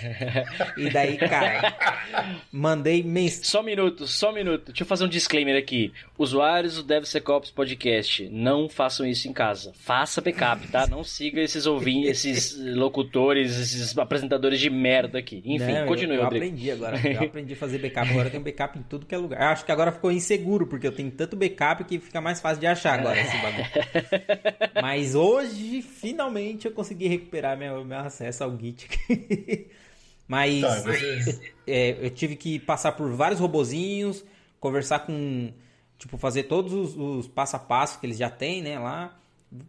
E daí, cara, mandei Só um minuto. Deixa eu fazer um disclaimer aqui. Usuários do DevSecOps Podcast, não façam isso em casa. Faça backup, tá? Não siga esses esses locutores, esses apresentadores de merda aqui. Enfim, continue, eu Rodrigo. aprendi agora. Eu aprendi a fazer backup. Agora eu tenho backup em tudo que é lugar. Eu acho que agora ficou inseguro, porque eu tenho tanto backup que fica mais fácil de achar agora esse bagulho. Mas hoje, finalmente, eu consegui recuperar meu acesso ao Git. Mas eu tive que passar por vários robozinhos, conversar com... Tipo, fazer todos os passo a passo que eles já têm, né, lá.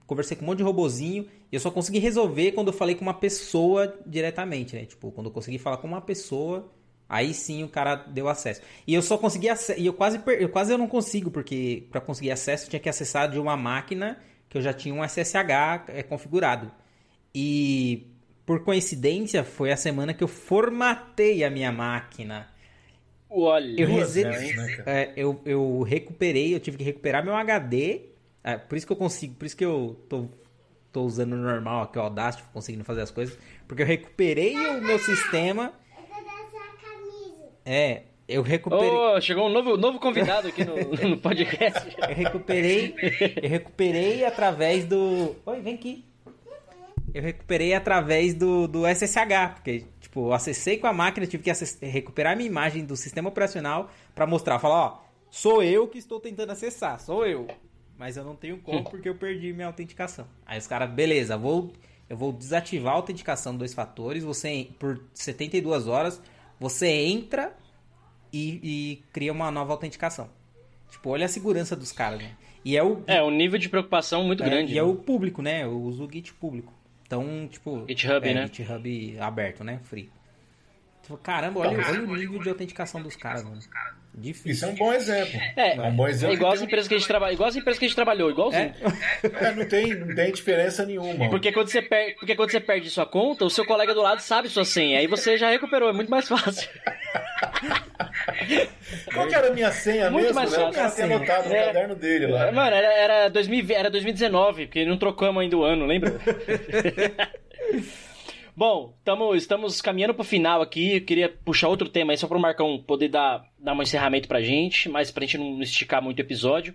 Conversei com um monte de robozinho. E eu só consegui resolver quando eu falei com uma pessoa diretamente, né? Tipo, quando eu consegui falar com uma pessoa, aí sim o cara deu acesso. E eu só consegui acesso... E eu quase não consigo, porque para conseguir acesso eu tinha que acessar de uma máquina que eu já tinha um SSH configurado. E... Por coincidência, foi a semana que eu formatei a minha máquina. Olha, eu recuperei, eu tive que recuperar meu HD. Por isso que eu tô usando o normal aqui, o Audacity, conseguindo fazer as coisas. Porque eu recuperei o meu sistema. Eu recuperei. Chegou um novo convidado aqui no podcast. Eu recuperei através do... Oi, vem aqui. Eu recuperei através do SSH, porque, tipo, eu acessei com a máquina, tive que recuperar a minha imagem do sistema operacional para mostrar, falar, sou eu que estou tentando acessar, sou eu. Mas eu não tenho como porque eu perdi minha autenticação. Aí os caras, beleza, eu vou desativar a autenticação 2 fatores, por 72 horas, você entra e cria uma nova autenticação. Tipo, olha a segurança dos caras, né? E um nível de preocupação muito grande. E é o público, né? Eu uso o Git público. Então, tipo... GitHub, né? GitHub aberto, né? Free. Tipo, caramba, olha o nível de autenticação dos caras, mano. Difícil. Isso é um bom exemplo. É um bom exemplo. Igual as empresas que a gente trabalhou, igualzinho. Não tem diferença nenhuma. Porque quando você perde sua conta, o seu colega do lado sabe sua senha. Aí você já recuperou, é muito mais fácil. Qual que era a minha senha muito mesmo? Mais fácil. O cara tinha anotado no caderno dele lá. Mano, era 2019, porque não trocamos ainda o ano, lembra? Bom, estamos caminhando pro final aqui. Eu queria puxar outro tema aí, só pro Marcão poder dar um encerramento pra gente, mas pra gente não esticar muito o episódio.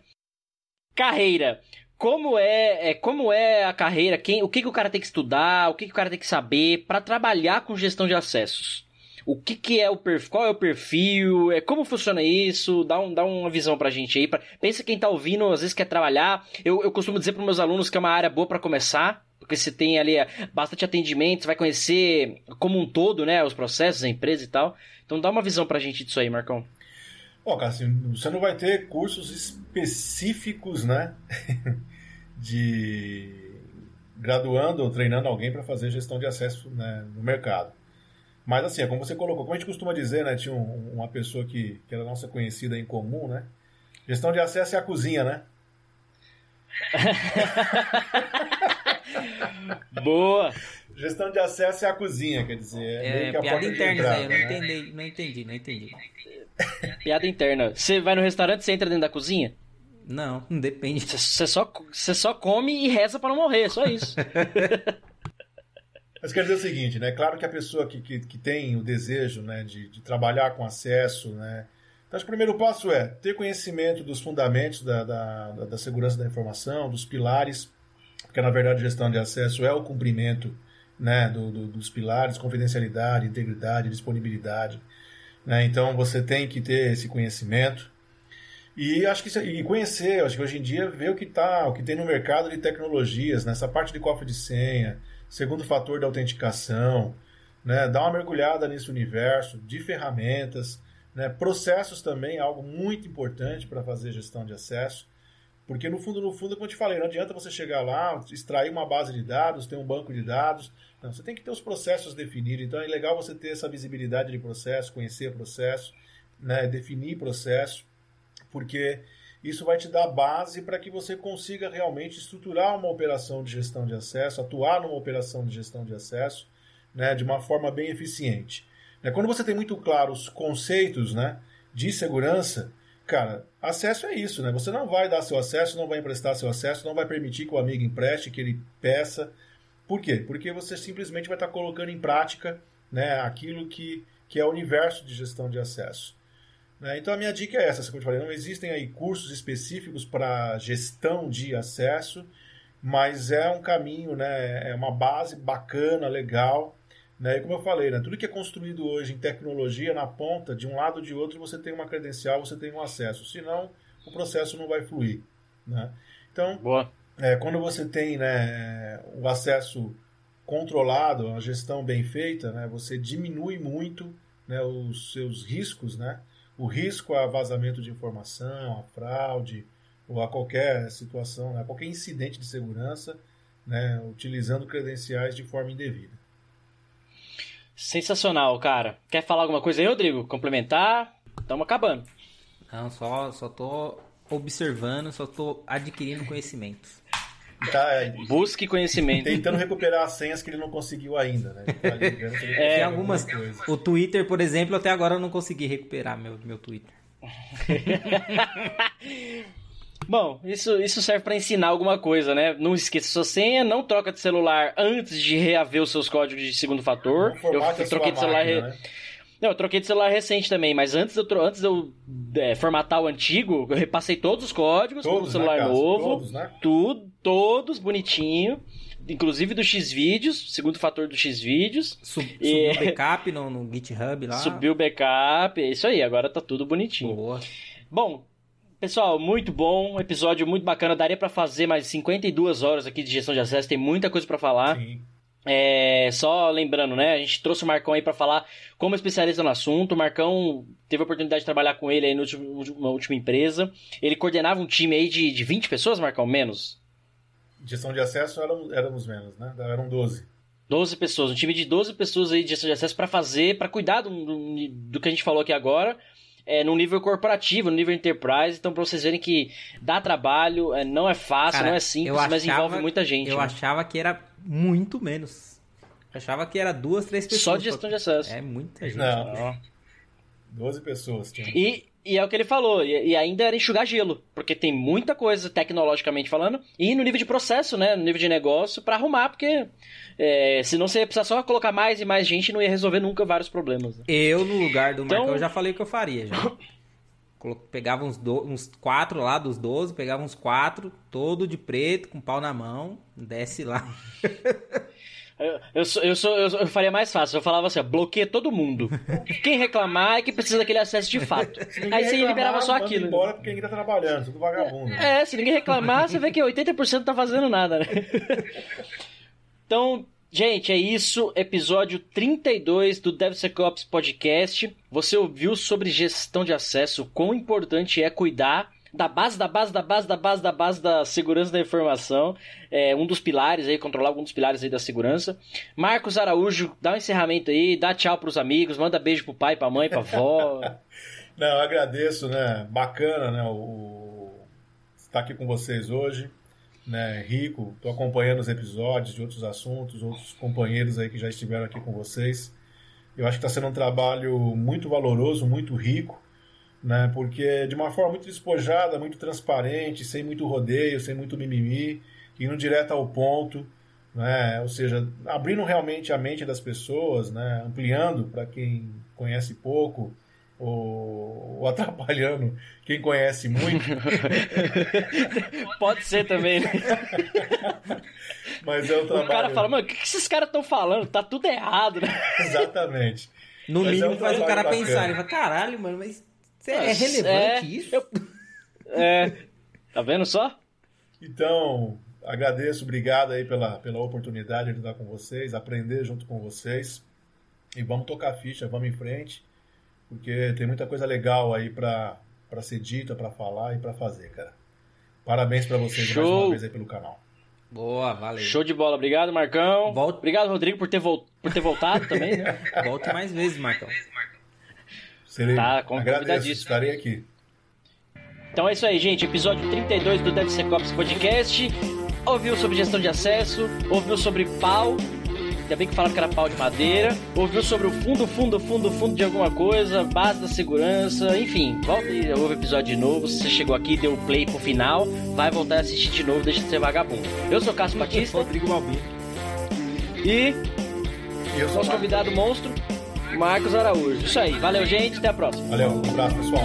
Carreira. Como é a carreira? O que o cara tem que estudar? O que o cara tem que saber pra trabalhar com gestão de acessos? O que é o perfil? Qual é o perfil? Como funciona isso? Dá uma visão pra gente aí. Pensa quem tá ouvindo, às vezes quer trabalhar. Eu costumo dizer pros meus alunos que é uma área boa pra começar, porque você tem ali bastante atendimento, você vai conhecer como um todo, né, os processos, a empresa e tal. Então dá uma visão pra gente disso aí, Marcão. Bom, cara, assim, você não vai ter cursos específicos, né, de graduando ou treinando alguém para fazer gestão de acesso, né, no mercado. Mas assim, é como você colocou, como a gente costuma dizer, né, tinha uma pessoa que era nossa conhecida em comum, né, gestão de acesso é a cozinha, né? Boa! Gestão de acesso é a cozinha, quer dizer... meio que a piada interna entrar, aí, né? não entendi. Piada interna. Você vai no restaurante, você entra dentro da cozinha? Não depende. Você só come e reza pra não morrer, só isso. Mas quer dizer o seguinte, né? Claro que a pessoa que tem o desejo, né, de trabalhar com acesso, né? Então, acho que o primeiro passo é ter conhecimento dos fundamentos da segurança da informação, dos pilares, porque na verdade gestão de acesso é o cumprimento né, dos pilares, confidencialidade, integridade, disponibilidade. Né? Então você tem que ter esse conhecimento. E acho que conhecer, acho que hoje em dia ver o que tem no mercado de tecnologias, nessa parte de cofre de senha, segundo fator da autenticação, né, dar uma mergulhada nesse universo de ferramentas, né, processos também, algo muito importante para fazer gestão de acesso, porque no fundo, como eu te falei, não adianta você chegar lá, extrair uma base de dados, ter um banco de dados, não, você tem que ter os processos definidos, então é legal você ter essa visibilidade de processo, conhecer processo, né, definir processo, porque isso vai te dar base para que você consiga realmente estruturar uma operação de gestão de acesso, atuar numa operação de gestão de acesso, né, de uma forma bem eficiente. Quando você tem muito claro os conceitos, né, de segurança, cara, acesso é isso, né? Você não vai dar seu acesso, não vai emprestar seu acesso, não vai permitir que o amigo empreste, que ele peça. Por quê? Porque você simplesmente vai estar colocando em prática, né, aquilo que é o universo de gestão de acesso. Então a minha dica é essa, como eu te falei, não existem aí cursos específicos para gestão de acesso, mas é um caminho, né, é uma base bacana, legal, né, e como eu falei, né, tudo que é construído hoje em tecnologia, na ponta, de um lado ou de outro, você tem uma credencial, você tem um acesso, senão o processo não vai fluir. Né? Então, quando você tem, né, o acesso controlado, a gestão bem feita, né, você diminui muito, né, os seus riscos, né? O risco a vazamento de informação, a fraude, ou a qualquer situação, né, a qualquer incidente de segurança, né, utilizando credenciais de forma indevida. Sensacional, cara. Quer falar alguma coisa aí, Rodrigo? Complementar? Estamos acabando. Não, só tô observando, só tô adquirindo conhecimento. Busque conhecimento. Tentando recuperar as senhas que ele não conseguiu ainda, né? Tem algumas. O Twitter, por exemplo, até agora eu não consegui recuperar meu Twitter. Bom, isso serve para ensinar alguma coisa, né? Não esqueça sua senha, não troca de celular antes de reaver os seus códigos de segundo fator. Eu troquei de celular. Né? Não, eu troquei de celular recente também, mas antes de eu formatar o antigo, eu repassei todos os códigos pro celular novo. Todos, né? Todos bonitinho. Inclusive do Xvideos, segundo fator do Xvideos. Subiu o backup no GitHub lá. Subiu o backup, é isso aí, agora tá tudo bonitinho. Boa. Bom, pessoal, muito bom, episódio muito bacana. Daria pra fazer mais 52 horas aqui de gestão de acesso, tem muita coisa pra falar. Sim. Só lembrando, né? A gente trouxe o Marcão aí pra falar como especialista no assunto. O Marcão teve a oportunidade de trabalhar com ele aí na última empresa. Ele coordenava um time aí de 20 pessoas, Marcão? Menos? Gestão de acesso éramos menos, né? Eram 12. 12 pessoas, um time de 12 pessoas aí de gestão de acesso para cuidar do que a gente falou aqui agora. No nível corporativo, no nível enterprise. Então, pra vocês verem que dá trabalho, não é fácil, cara, não é simples, mas envolve muita gente. Eu achava que era muito menos. Eu achava que era 2, 3 pessoas. Só de gestão de acesso. É muita gente. Não. 12 pessoas. E é o que ele falou, e ainda era enxugar gelo, porque tem muita coisa tecnologicamente falando, e no nível de processo, né, no nível de negócio, pra arrumar, porque senão você ia precisar só colocar mais e mais gente e não ia resolver nunca vários problemas. Né? Eu, no lugar do Marcão, eu já falei o que eu faria, já. Pegava uns 4 lá dos 12, pegava uns 4, todo de preto, com pau na mão, desce lá. Eu faria mais fácil. Eu falava assim, bloqueia todo mundo. Quem reclamar é que precisa daquele acesso de fato. Aí você liberava só aquilo. Embora porque ninguém tá trabalhando, tudo vagabundo. Se ninguém reclamar, você vê que 80% não tá fazendo nada, né? Então, gente, é isso. Episódio 32 do DevSecOps Podcast. Você ouviu sobre gestão de acesso, quão importante é cuidar da base da segurança da informação, um dos pilares aí, controlar algum dos pilares aí da segurança. Marcos Araújo, dá um encerramento aí, dá tchau pros amigos, manda beijo pro pai, pra mãe, pra avó. Não, eu agradeço, né, bacana, né, estar aqui com vocês hoje, né, rico, tô acompanhando os episódios de outros assuntos, outros companheiros aí que já estiveram aqui com vocês. Eu acho que está sendo um trabalho muito valoroso, muito rico, né, porque de uma forma muito despojada, muito transparente, sem muito rodeio, sem muito mimimi, indo direto ao ponto, né, ou seja, abrindo realmente a mente das pessoas, né, ampliando para quem conhece pouco, ou atrapalhando quem conhece muito. Pode ser também, né? Mas é o trabalho. O cara fala, mano, o que esses caras estão falando? Tá tudo errado, né? Exatamente. No Mas mínimo é um faz o cara trabalho pensar. bacana. Ele fala, caralho, mano, mas é relevante isso? Tá vendo só? Então, agradeço, obrigado aí pela oportunidade de estar com vocês, aprender junto com vocês. E vamos tocar ficha, vamos em frente, porque tem muita coisa legal aí pra ser dita, pra falar e pra fazer, cara. Parabéns pra vocês mais uma vez aí pelo canal. Boa, valeu. Show de bola. Obrigado, Marcão. Obrigado, Rodrigo, por ter voltado também, né? Volte mais vezes, Marcão. Serei, Tá, agradeço, convidadíssimo. estarei aqui. Então é isso aí, gente. Episódio 32 do DevSecOps Podcast. Ouviu sobre gestão de acesso, ouviu sobre pau, ainda bem que falaram que era pau de madeira, ouviu sobre o fundo de alguma coisa, base da segurança, enfim, volta e ouve o episódio de novo. Se você chegou aqui, deu o play pro final, vai voltar a assistir de novo, deixa de ser vagabundo. Eu sou o Cássio Batista. Rodrigo Malbino. E Eu sou nosso convidado monstro, Marcos Araújo. Isso aí, valeu, gente, até a próxima. Valeu, um abraço, pessoal.